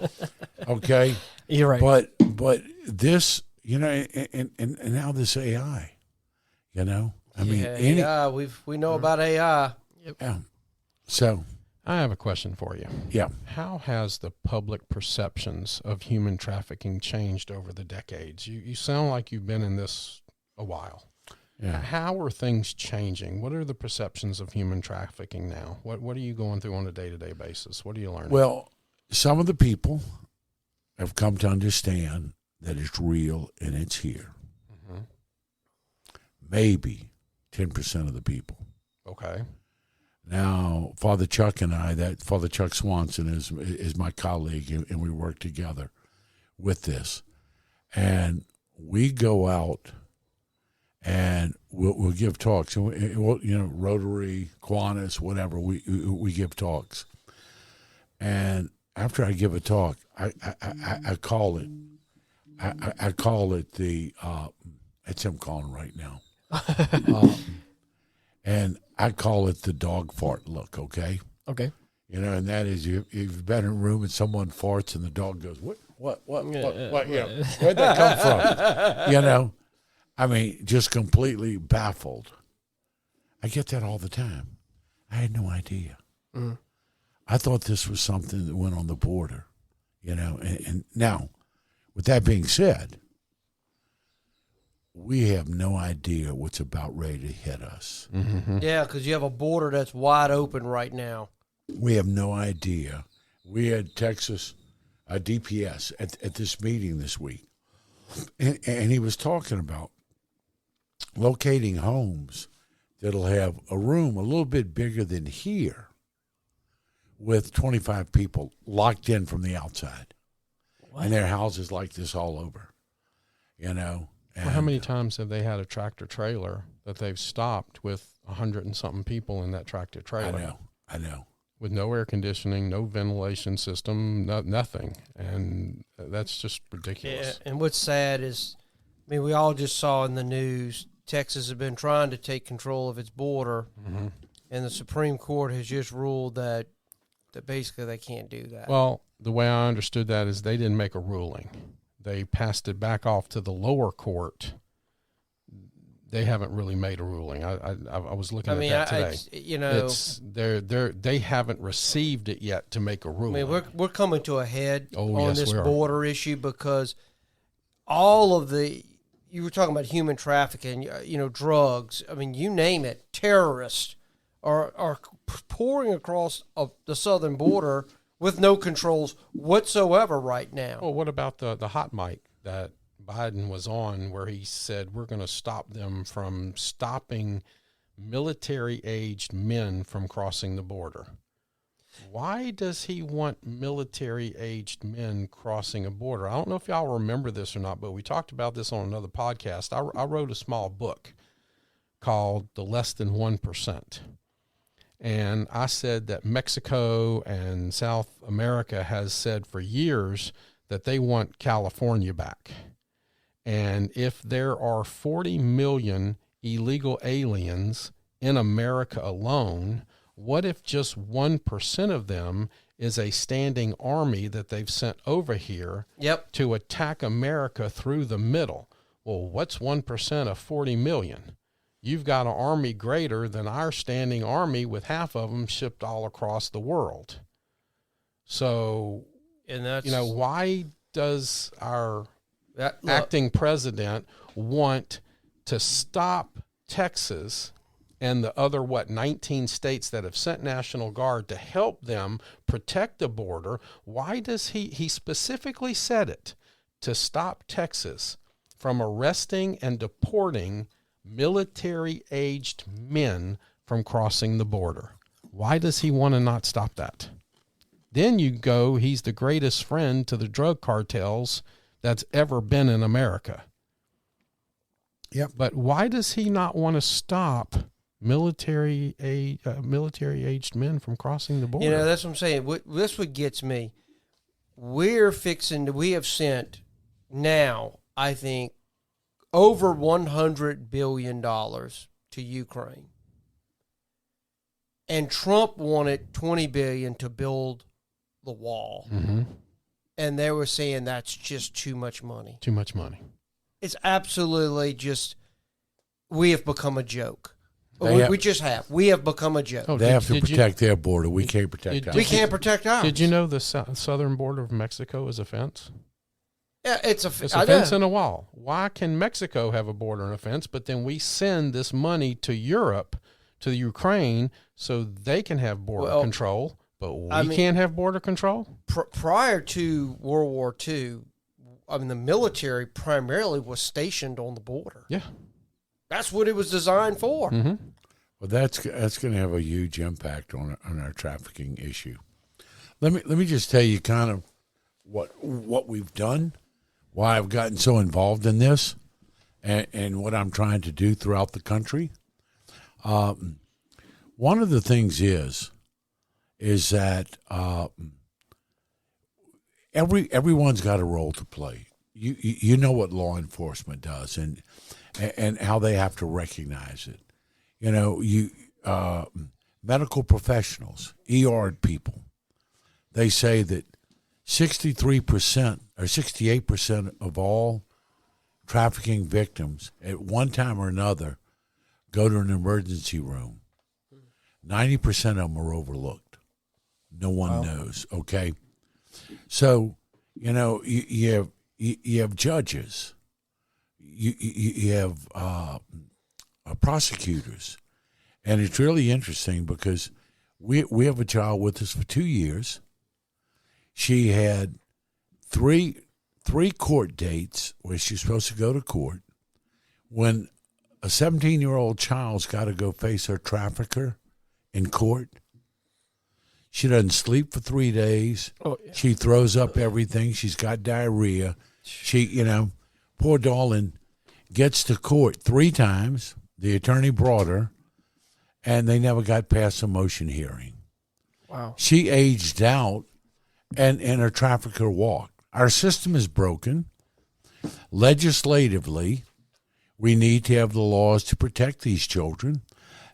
Okay?
You're right.
But this, and now this AI, we know about AI.
Yep.
Yeah. So
I have a question for you.
Yeah.
How has the public perceptions of human trafficking changed over the decades? You sound like you've been in this a while.
Yeah.
How are things changing? What are the perceptions of human trafficking now? What are you going through on a day-to-day basis? What are you learning?
Well, some of the people have come to understand that it's real and it's here.
Mm-hmm.
Maybe 10% of the people.
Okay.
Now, Father Chuck and Father Chuck Swanson is my colleague, and we work together with this. And we go out and we'll give talks. And Rotary, Kiwanis, whatever, we give talks. And after I give a talk, I call it. I call it the. It's him calling right now. And I call it the dog fart look, okay?
Okay.
And that is you've been in a room and someone farts and the dog goes, what? Yeah, where'd that come from? Just completely baffled. I get that all the time. I had no idea.
Mm.
I thought this was something that went on the border, and now, with that being said, we have no idea what's about ready to hit us.
Mm-hmm.
Yeah, because you have a border that's wide open right now.
We have no idea. We had Texas DPS at this meeting this week, and he was talking about locating homes that'll have a room a little bit bigger than here with 25 people locked in from the outside.
What?
And there are houses like this all over, And
Well, how many times have they had a tractor trailer that they've stopped with 100 and something people in that tractor trailer?
I know.
With no air conditioning, no ventilation system, nothing. And that's just ridiculous.
Yeah, and what's sad is, we all just saw in the news, Texas has been trying to take control of its border,
Mm-hmm.
and the Supreme Court has just ruled that basically they can't do that.
Well, the way I understood that is they didn't make a ruling. They passed it back off to the lower court. They haven't really made a ruling. I was looking at that today. They haven't received it yet to make a ruling.
We're coming to a head on
yes,
this
we are.
border issue, because all of you were talking about human trafficking, drugs. You name it, terrorists are pouring across the southern border with no controls whatsoever right now.
Well, what about the hot mic that Biden was on, where he said we're going to stop them from stopping military-aged men from crossing the border? Why does he want military-aged men crossing a border? I don't know if y'all remember this or not, but we talked about this on another podcast. I wrote a small book called The Less Than 1%. And I said that Mexico and South America has said for years that they want California back. And if there are 40 million illegal aliens in America alone, what if just 1% of them is a standing army that they've sent over here to attack America through the middle? Well, what's 1% of 40 million? You've got an army greater than our standing army, with half of them shipped all across the world. So,
And that's,
why does our acting president want to stop Texas and the other, 19 states that have sent National Guard to help them protect the border? Why does he specifically said it, to stop Texas from arresting and deporting military-aged men from crossing the border? Why does he want to not stop that? Then you go, he's the greatest friend to the drug cartels that's ever been in America.
Yep.
But why does he not want to stop military-aged men from crossing the border?
That's what I'm saying. This what gets me. We have sent now, I think, over $100 billion to Ukraine. And Trump wanted $20 billion to build the wall.
Mm-hmm.
And they were saying that's just too much money.
Too much money.
It's absolutely just, we have become a joke. We just have. We have become a joke.
Oh,
they have to protect their border. We can't protect ours.
We can't protect ours.
Did you know the southern border of Mexico is a fence?
Yeah, it's a
fence and a wall. Why can Mexico have a border and a fence, but then we send this money to Europe, to the Ukraine, so they can have border control, but we can't have border control?
Prior to World War II, the military primarily was stationed on the border.
Yeah.
That's what it was designed for.
Mm-hmm.
Well, that's going to have a huge impact on our trafficking issue. Let me just tell you kind of what we've done, why I've gotten so involved in this, and what I'm trying to do throughout the country. One of the things is that everyone's got a role to play. You know what law enforcement does and how they have to recognize it. Medical professionals, ER people, they say that 63% or 68% of all trafficking victims at one time or another go to an emergency room. 90% of them are overlooked. No one knows. Okay, so you have judges, you have prosecutors, and it's really interesting because we have a child with us for 2 years. She had three court dates where she's supposed to go to court. When a 17-year-old child's got to go face her trafficker in court, she doesn't sleep for 3 days.
Oh, yeah.
She throws up everything. She's got diarrhea. She, poor darling, gets to court 3 times. The attorney brought her, and they never got past a motion hearing.
Wow.
She aged out, and her trafficker walked. Our system is broken. Legislatively, we need to have the laws to protect these children.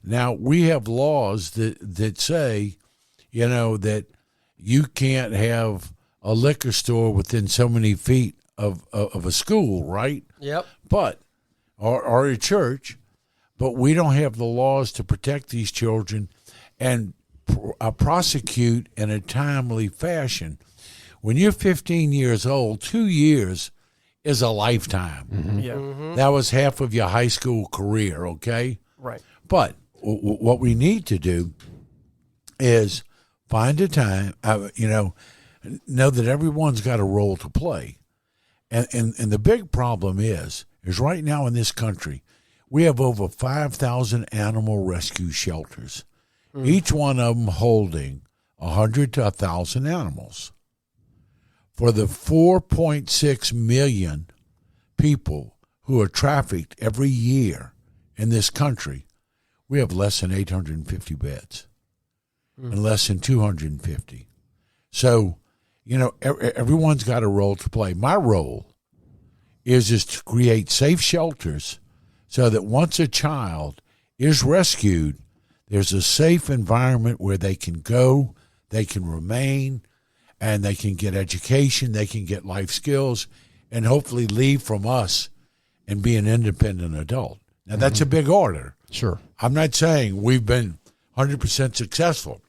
Now, we have laws that say, that you can't have a liquor store within so many feet of a school, right?
Yep.
But, or a church, but we don't have the laws to protect these children and prosecute in a timely fashion. When you're 15 years old, 2 years is a lifetime.
Mm-hmm.
Yeah. Mm-hmm.
That was half of your high school career, okay?
Right.
But what we need to do is find a time, know that everyone's got a role to play. And the big problem is right now in this country, we have over 5,000 animal rescue shelters, each one of them holding 100 to 1,000 animals. For the 4.6 million people who are trafficked every year in this country, we have less than 850 beds and less than 250. So, everyone's got a role to play. My role is to create safe shelters so that once a child is rescued, there's a safe environment where they can go, they can remain, and they can get education, they can get life skills, and hopefully leave from us and be an independent adult. Now, that's a big order.
Sure.
I'm not saying we've been 100% successful,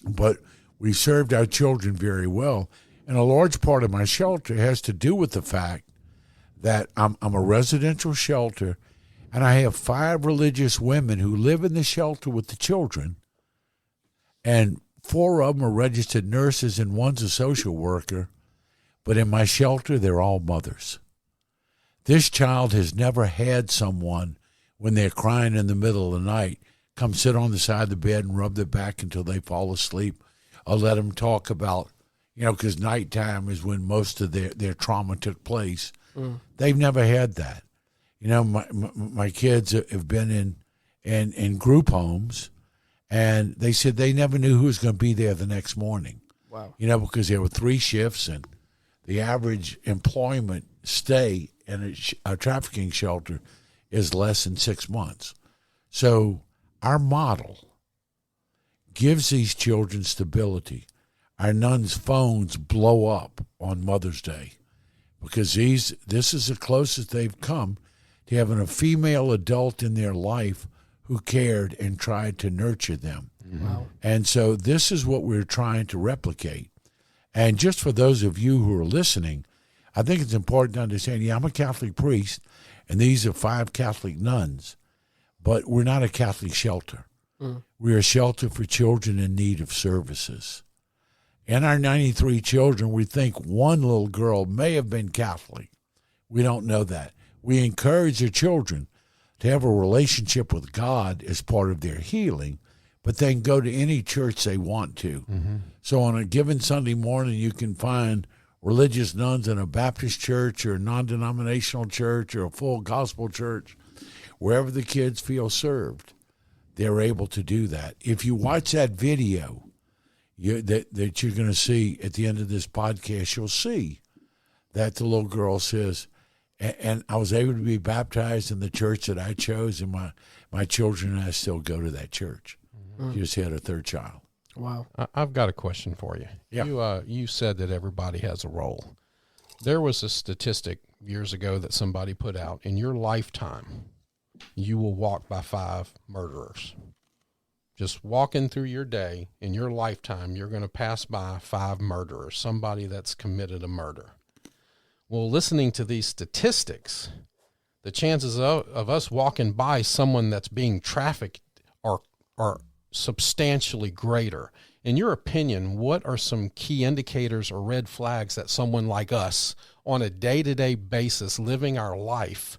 but we served our children very well. And a large part of my shelter has to do with the fact that I'm a residential shelter, and I have 5 religious women who live in the shelter with the children, and 4 of them are registered nurses and one's a social worker, but in my shelter, they're all mothers. This child has never had someone, when they're crying in the middle of the night, come sit on the side of the bed and rub their back until they fall asleep, or let them talk about, because nighttime is when most of their trauma took place. They've never had that. My kids have been in group homes, and they said they never knew who was going to be there the next morning.
Wow.
Because there were 3 shifts, and the average employment stay in a trafficking shelter is less than 6 months. So our model gives these children stability. Our nuns' phones blow up on Mother's Day because this is the closest they've come to having a female adult in their life who cared and tried to nurture them.
Wow.
And so this is what we're trying to replicate. And just for those of you who are listening, I think it's important to understand, I'm a Catholic priest, and these are 5 Catholic nuns, but we're not a Catholic shelter. We're a shelter for children in need of services. In our 93 children, we think one little girl may have been Catholic. We don't know that. We encourage the children to have a relationship with God as part of their healing, but they can go to any church they want to. Mm-hmm. So on a given Sunday morning, you can find religious nuns in a Baptist church or a non-denominational church or a full gospel church. Wherever the kids feel served, they're able to do that. If you watch that video that you're going to see at the end of this podcast, you'll see that the little girl says, and I was able to be baptized in the church that I chose, and my children and I still go to that church. Mm-hmm. She just had a 3rd child.
Wow.
I've got a question for you.
Yeah.
You said that everybody has a role. There was a statistic years ago that somebody put out. In your lifetime, you will walk by 5 murderers. just walking through your day in your lifetime, you're going to pass by 5 murderers, somebody that's committed a murder. Well, listening to these statistics, the chances of us walking by someone that's being trafficked are substantially greater. In your opinion, what are some key indicators or red flags that someone like us on a day-to-day basis living our life,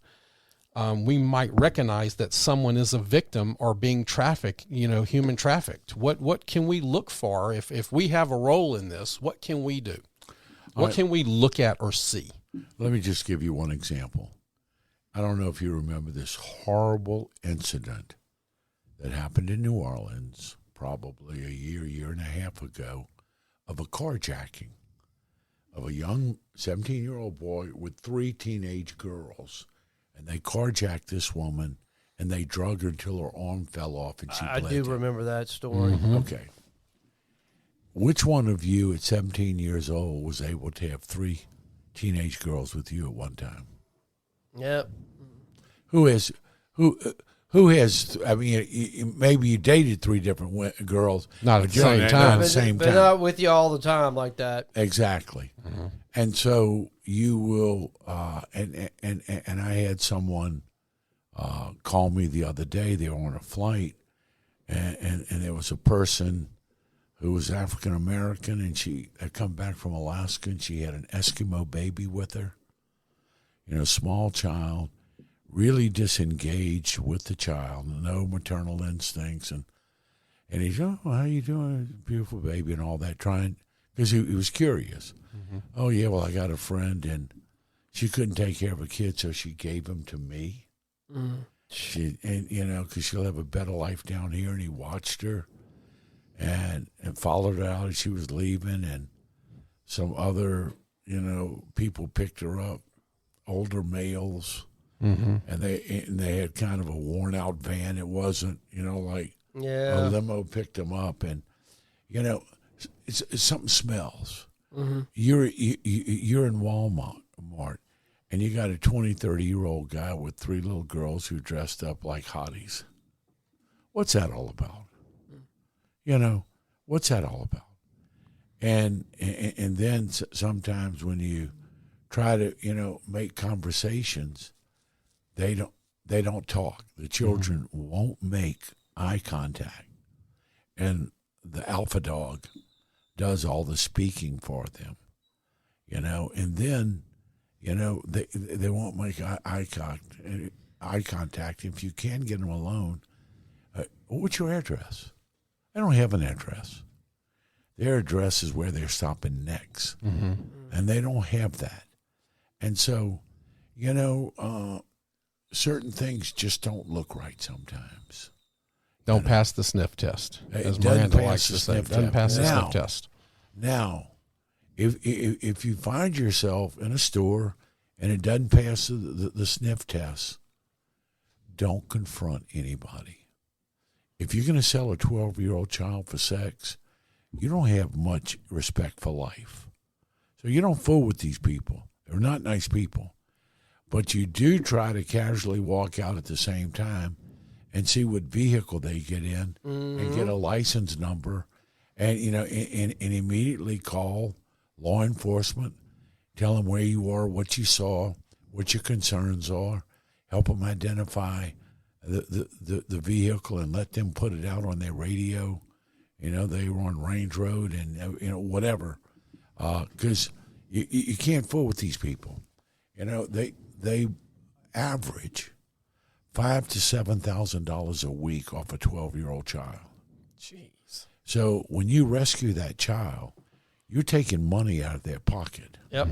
we might recognize that someone is a victim or being trafficked, human trafficked? What can we look for if we have a role in this? What can we do? What can we look at or see?
Let me just give you one example. I don't know if you remember this horrible incident that happened in New Orleans probably a year and a half ago of a carjacking of a young 17-year-old boy with 3 teenage girls. And they carjacked this woman, and they drug her until her arm fell off, and she bled.
I do remember that story.
Mm-hmm.
Okay. Which one of you at 17 years old was able to have 3 teenage girls with you at one time?
Yep.
Who has, I mean, maybe you dated 3 different girls.
Not at the same time.
But not with you all the time like that.
Exactly. Mm-hmm. And so you will, and I had someone call me the other day. They were on a flight, and there was a person who was African American, and she had come back from Alaska, and she had an Eskimo baby with her, small child, really disengaged with the child, no maternal instincts, and he's, oh, how you doing, beautiful baby, and all that, trying, because he was curious. Mm-hmm. Oh, yeah, well, I got a friend, and she couldn't take care of a kid, so she gave him to me. Mm. Because she'll have a better life down here, and he watched her and followed her out as she was leaving, and some other, people picked her up, older males, mm-hmm. and they had kind of a worn-out van. It wasn't, like a limo picked them up, and, it's something smells. Mm-hmm. You're in Walmart, and you got a 20, 30-year-old guy with 3 little girls who dressed up like hotties. What's that all about? What's that all about? And then sometimes when you try to, make conversations, they don't talk. The children mm-hmm. won't make eye contact. And the alpha dog does all the speaking for them, and then, they won't make eye contact. If you can get them alone, what's your address? I don't have an address. Their address is where they're stopping next, mm-hmm. and they don't have that. And so, certain things just don't look right sometimes.
Don't pass the sniff test, as Miranda likes to say. Doesn't pass the sniff test.
Now, if you find yourself in a store and it doesn't pass the sniff test, don't confront anybody. If you're going to sell a 12-year-old child for sex, you don't have much respect for life. So you don't fool with these people. They're not nice people. But you do try to casually walk out at the same time and see what vehicle they get in mm-hmm. and get a license number and, and immediately call law enforcement, tell them where you are, what you saw, what your concerns are, help them identify the vehicle and let them put it out on their radio. They were on Range Road and, whatever. Because you can't fool with these people. They average $5,000 to $7,000 a week off a 12-year-old child.
Jeez.
So when you rescue that child, you're taking money out of their pocket.
Yep.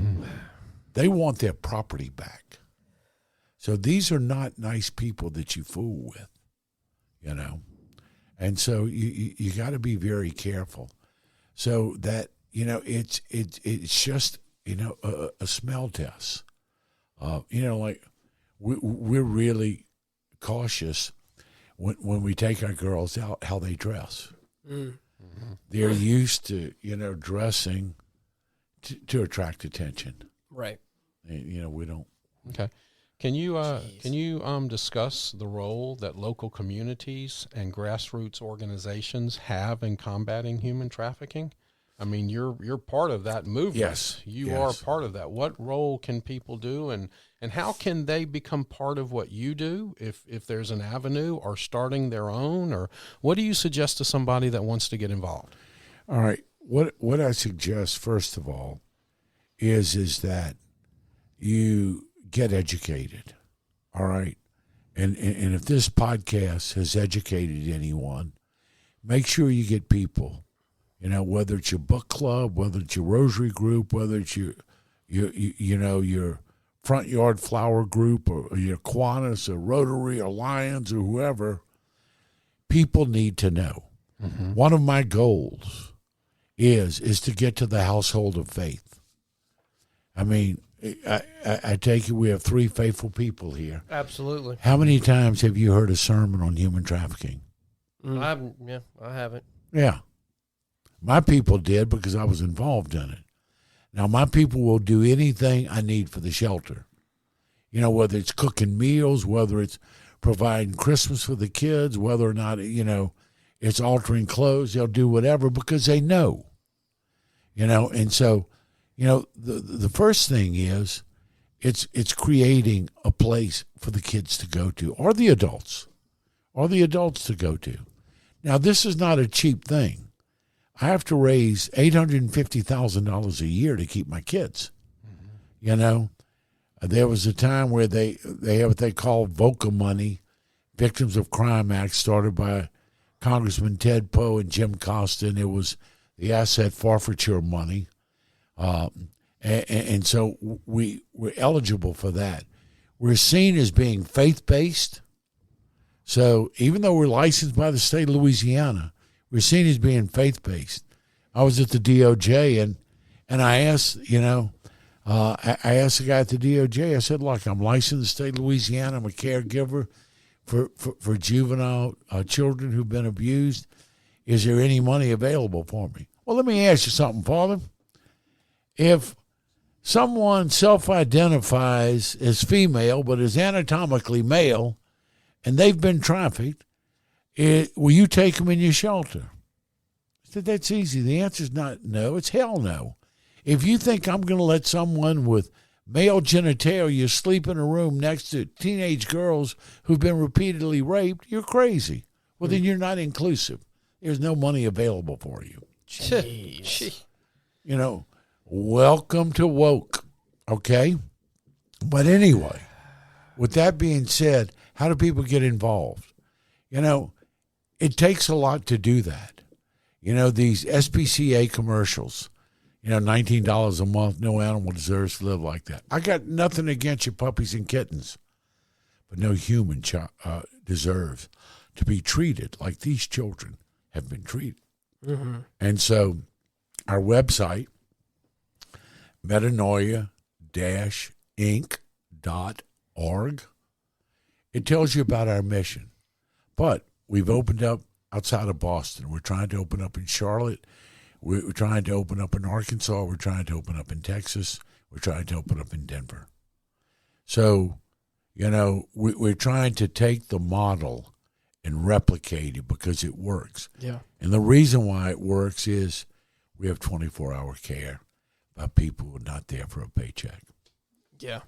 They want their property back. So these are not nice people that you fool with, And so you got to be very careful. So that, it's just, a smell test. Like we're really cautious when we take our girls out, how they dress. Mm-hmm. They're used to, dressing to attract attention.
Right.
And, we don't.
Okay. Can you discuss the role that local communities and grassroots organizations have in combating human trafficking? I mean, you're part of that movement.
Yes.
You are part of that. What role can people do, and how can they become part of what you do if there's an avenue, or starting their own, or what do you suggest to somebody that wants to get involved?
All right. What I suggest, first of all, is that you get educated. All right. And if this podcast has educated anyone, make sure you get people, whether it's your book club, whether it's your rosary group, whether it's your front yard flower group, or your Kiwanis or Rotary or Lions or whoever, people need to know. Mm-hmm. One of my goals is to get to the household of faith. I mean, I take it we have 3 faithful people here.
Absolutely.
How many times have you heard a sermon on human trafficking?
I haven't.
Yeah. My people did, because I was involved in it. Now, my people will do anything I need for the shelter. Whether it's cooking meals, whether it's providing Christmas for the kids, whether or not, it's altering clothes, they'll do whatever because they know. And so, the first thing is it's creating a place for the kids to go to, or the adults to go to. Now, this is not a cheap thing. I have to raise $850,000 a year to keep my kids. Mm-hmm. There was a time where they have what they call VOCA money, Victims of Crime Act, started by Congressman Ted Poe and Jim Costa, and it was the asset forfeiture money. And so we're eligible for that. We're seen as being faith-based. So even though we're licensed by the state of Louisiana, we're seen as being faith-based. I was at the DOJ, and I asked, I asked the guy at the DOJ, I said, look, I'm licensed in the state of Louisiana. I'm a caregiver for juvenile children who've been abused. Is there any money available for me? Well, let me ask you something, Father. If someone self-identifies as female but is anatomically male and they've been trafficked, will you take them in your shelter? I said, that's easy. The answer is not no. It's hell no. If you think I'm going to let someone with male genitalia sleep in a room next to teenage girls who've been repeatedly raped, you're crazy. Well, then you're not inclusive. There's no money available for you.
Jeez.
Welcome to woke, okay? But anyway, with that being said, how do people get involved? It takes a lot to do that. These SPCA commercials, $19 a month, no animal deserves to live like that. I got nothing against your puppies and kittens, but no human deserves to be treated like these children have been treated. Mm-hmm. And so our website, metanoia-inc.org, it tells you about our mission. But we've opened up outside of Boston. We're trying to open up in Charlotte. We're trying to open up in Arkansas. We're trying to open up in Texas. We're trying to open up in Denver. So, we're trying to take the model and replicate it because it works. Yeah. And the reason why it works is we have 24-hour care by people who are not there for a paycheck.
Yeah.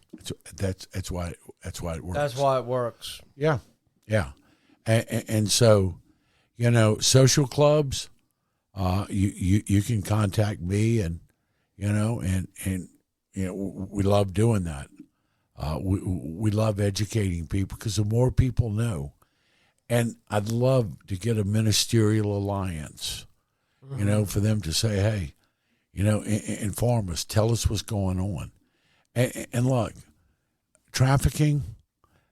That's why it works.
That's why it works.
Yeah. Yeah. And so, social clubs, you can contact me, and we love doing that. We love educating people because the more people know, and I'd love to get a ministerial alliance, for them to say, hey, inform us, tell us what's going on. And look, trafficking,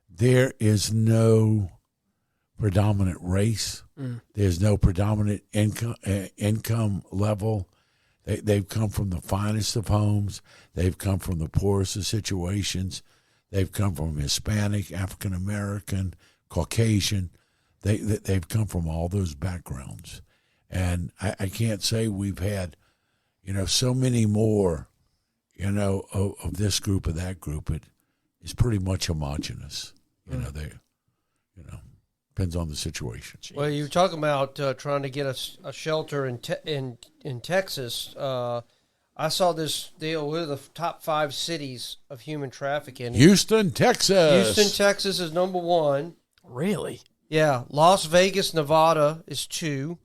there is no predominant race. There's no predominant income level. They've come from the finest of homes. They've come from the poorest of situations. They've come from Hispanic, African American, Caucasian. They've come from all those backgrounds. And I can't say we've had, so many more, of this group or that group. But is pretty much homogenous. Depends on the situation.
Well, you were talking about trying to get a shelter in Texas. I saw this deal. What are the top 5 cities of human trafficking?
Houston, Texas.
Houston, Texas is number 1.
Really?
Yeah. Las Vegas, Nevada is 2.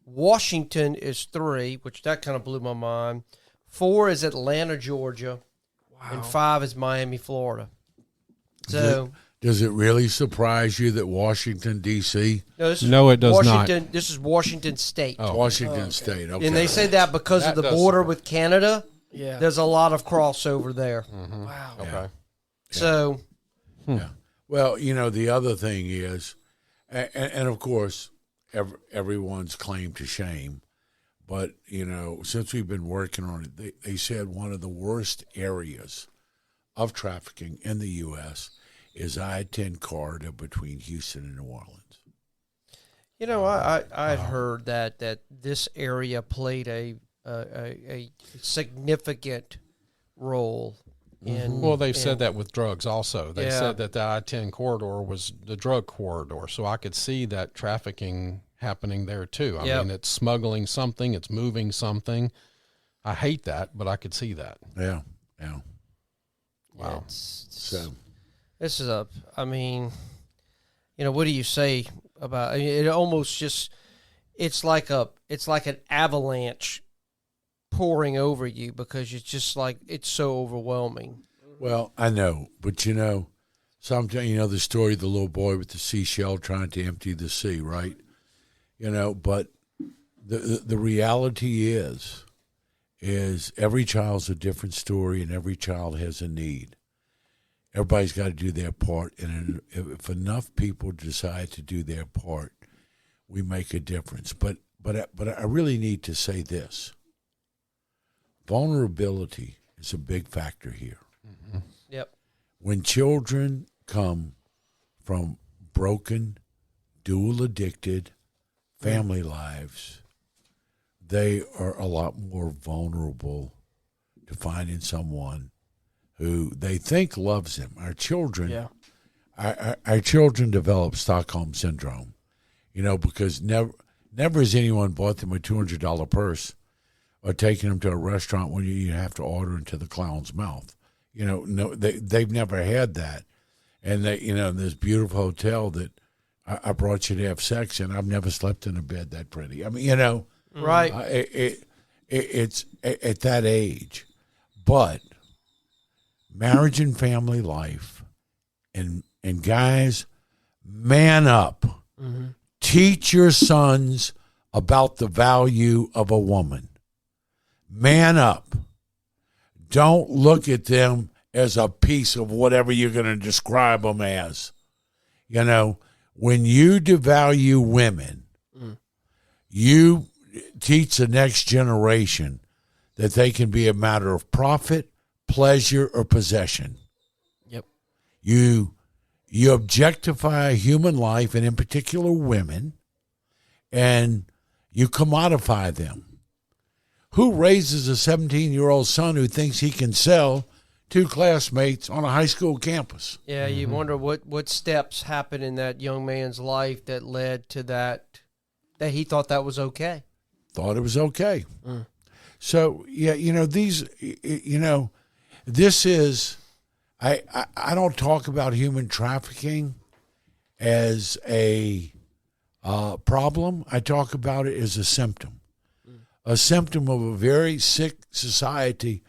Washington is 3, which that kind of blew my mind. 4 is Atlanta, Georgia. Wow. And 5 is Miami, Florida. So...
Does it really surprise you that Washington, D.C.?
No, it does not.
This is Washington State.
Oh. Washington State, okay.
And they say that because of the border with Canada, there's a lot of crossover there.
Mm-hmm.
Wow.
Okay.
Yeah.
So...
Yeah. Well, the other thing is, and of course, everyone's claim to shame, but, since we've been working on it, they said one of the worst areas of trafficking in the U.S. is I-10 corridor between Houston and New Orleans.
I've heard that this area played a significant role in.
Well, they've said that with drugs also. They
Yeah.
said that the I-10 corridor was the drug corridor, so I could see that trafficking happening there too. I mean, it's smuggling something, it's moving something. I hate that, but I could see that.
Yeah.
Wow.
This is what do you say about? It almost just, it's like an avalanche pouring over you because it's just like it's so overwhelming.
Well, I know, but sometimes the story of the little boy with the seashell trying to empty the sea, right? But the reality is every child's a different story, and every child has a need. Everybody's got to do their part, and if enough people decide to do their part, we make a difference. But I really need to say this: vulnerability is a big factor here.
Mm-hmm. Yep.
When children come from broken, dual-addicted family lives, they are a lot more vulnerable to finding someone who they think loves them. Our children, our children develop Stockholm syndrome, because never has anyone bought them a $200 purse or taken them to a restaurant when you have to order into the clown's mouth. No, they've never had that. And they, in this beautiful hotel that I brought you to have sex in, I've never slept in a bed that pretty. I mean,
right?
It's at that age, but marriage and family life, and guys, man up. Mm-hmm. Teach your sons about the value of a woman. Man up. Don't look at them as a piece of whatever you're going to describe them as. When you devalue women, you teach the next generation that they can be a matter of profit, pleasure, or possession.
Yep.
You objectify human life, and in particular women, and you commodify them. Who raises a 17-year-old son who thinks he can sell 2 classmates on a high school campus?
Yeah, you wonder what steps happened in that young man's life that led to that he thought that was okay.
Thought it was okay. So, this is, I don't talk about human trafficking as a problem. I talk about it as a symptom of a very sick society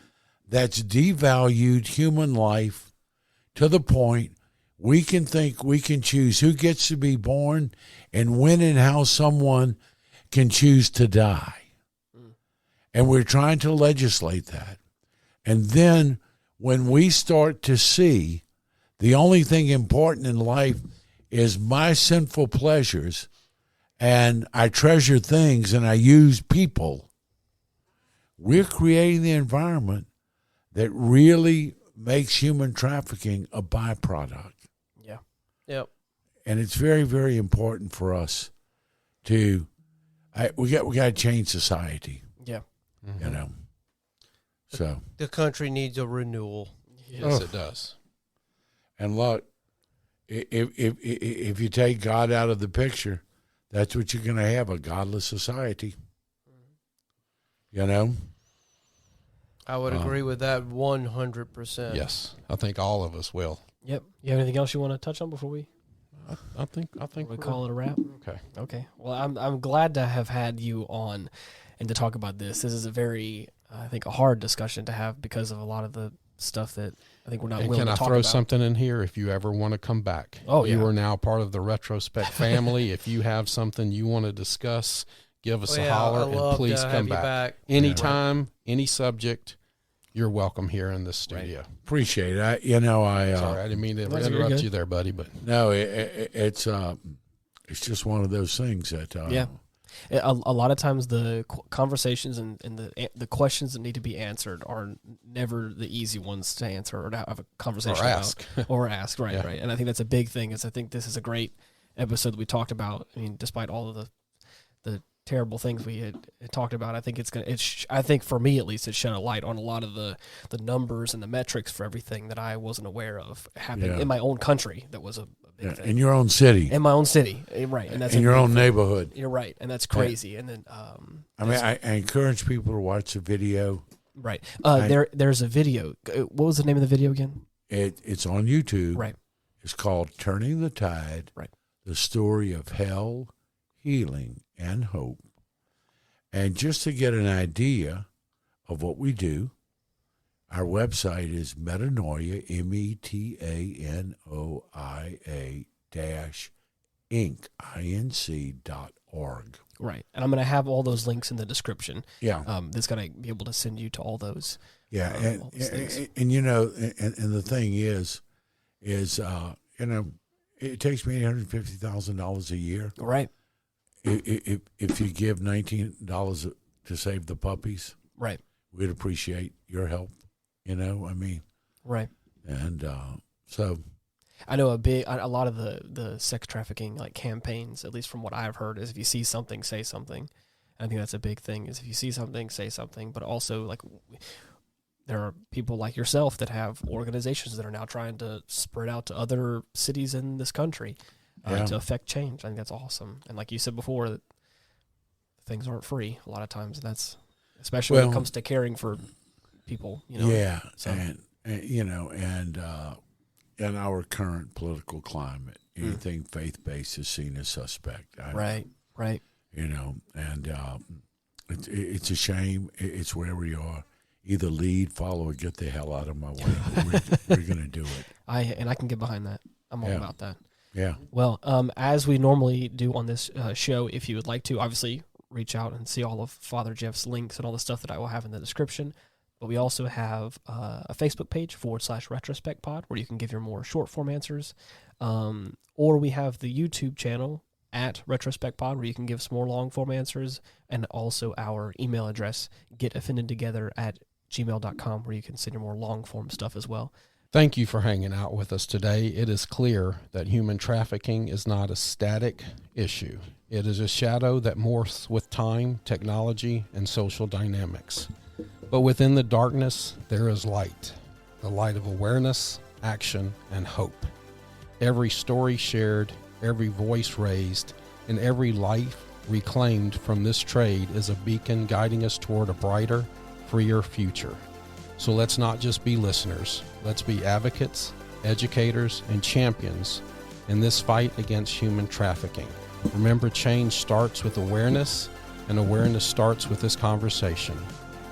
that's devalued human life to the point we can think we can choose who gets to be born and when and how someone can choose to die. And we're trying to legislate that. And then when we start to see the only thing important in life is my sinful pleasures, and I treasure things and I use people, we're creating the environment that really makes human trafficking a byproduct.
Yeah.
Yep.
And it's very, very important for us to we got to change society.
Yeah.
So
the country needs a renewal.
Yes, it does.
And look, if you take God out of the picture, that's what you're going to have, a godless society. You know?
I would agree with that 100%.
Yes, I think all of us will.
Yep. You have anything else you want to touch on before we
I think
we call it a wrap?
Okay.
Okay. Well, I'm glad to have had you on and to talk about this. This is a very, I think, a hard discussion to have because of a lot of the stuff that I think we're not willing to talk about.
Can I throw something in here if you ever want to come back?
Oh, yeah.
You are now part of the Retrospect family. If you have something you want to discuss, give us a holler, and please come back. Anytime, any subject, you're welcome here in the studio.
Right. Appreciate it.
Sorry, I didn't mean to interrupt you there, buddy. But
no, it's just one of those things that
A lot of times the conversations and the questions that need to be answered are never the easy ones to answer or to have a conversation or ask. Right, right. And I think that's a big thing. I think this is a great episode that we talked about. I mean, despite all of the terrible things we had talked about, I think I think for me at least, it shed a light on a lot of the numbers and the metrics for everything that I wasn't aware of happening in my own country. That was a big thing.
In your own city.
In my own city, right? And that's
in your own neighborhood.
You're right, and that's crazy. And then,
I encourage people to watch the video.
Right. There's a video. What was the name of the video again?
It's on YouTube.
Right.
It's called "Turning the Tide."
Right. The
story of hell, healing, and hope. And just to get an idea of what we do, our website is Metanoia, Metanoia-Inc.org.
Right. And I'm going to have all those links in the description.
Yeah.
That's going to be able to send you to all those.
Yeah. And the thing is, it takes me $850,000 a year.
Right.
If you give $19 to save the puppies,
right,
we'd appreciate your help.
Right.
And so,
I know a lot of the sex trafficking like campaigns, at least from what I've heard, is if you see something, say something. I think that's a big thing. Is if you see something, say something. But also, like, there are people like yourself that have organizations that are now trying to spread out to other cities in this country. To affect change. I think that's awesome. And like you said before, that things aren't free a lot of times. That's especially when it comes to caring for people.
Yeah, so. and in our current political climate, anything faith-based is seen as suspect.
Right.
And it's a shame. It's where we are. Either lead, follow, or get the hell out of my way. We're going to do it.
I can get behind that. I'm all about that.
Yeah.
Well, as we normally do on this show, if you would like to, obviously, reach out and see all of Father Jeff's links and all the stuff that I will have in the description. But we also have a Facebook page /Retrospect Pod where you can give your more short form answers. Or we have the YouTube channel @Retrospect Pod where you can give some more long form answers. And also our email address, getoffendedtogether@gmail.com, where you can send your more long form stuff as well.
Thank you for hanging out with us today. It is clear that human trafficking is not a static issue. It is a shadow that morphs with time, technology, and social dynamics. But within the darkness, there is light, the light of awareness, action, and hope. Every story shared, every voice raised, and every life reclaimed from this trade is a beacon guiding us toward a brighter, freer future. So let's not just be listeners. Let's be advocates, educators, and champions in this fight against human trafficking. Remember, change starts with awareness, and awareness starts with this conversation.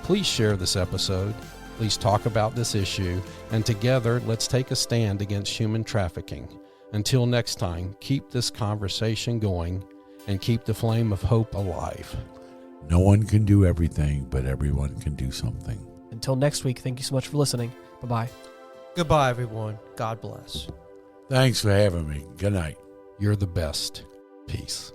Please share this episode. Please talk about this issue, and together, let's take a stand against human trafficking. Until next time, keep this conversation going and keep the flame of hope alive.
No one can do everything, but everyone can do something.
Until next week, thank you so much for listening. Bye-bye.
Goodbye, everyone. God bless.
Thanks for having me. Good night.
You're the best. Peace.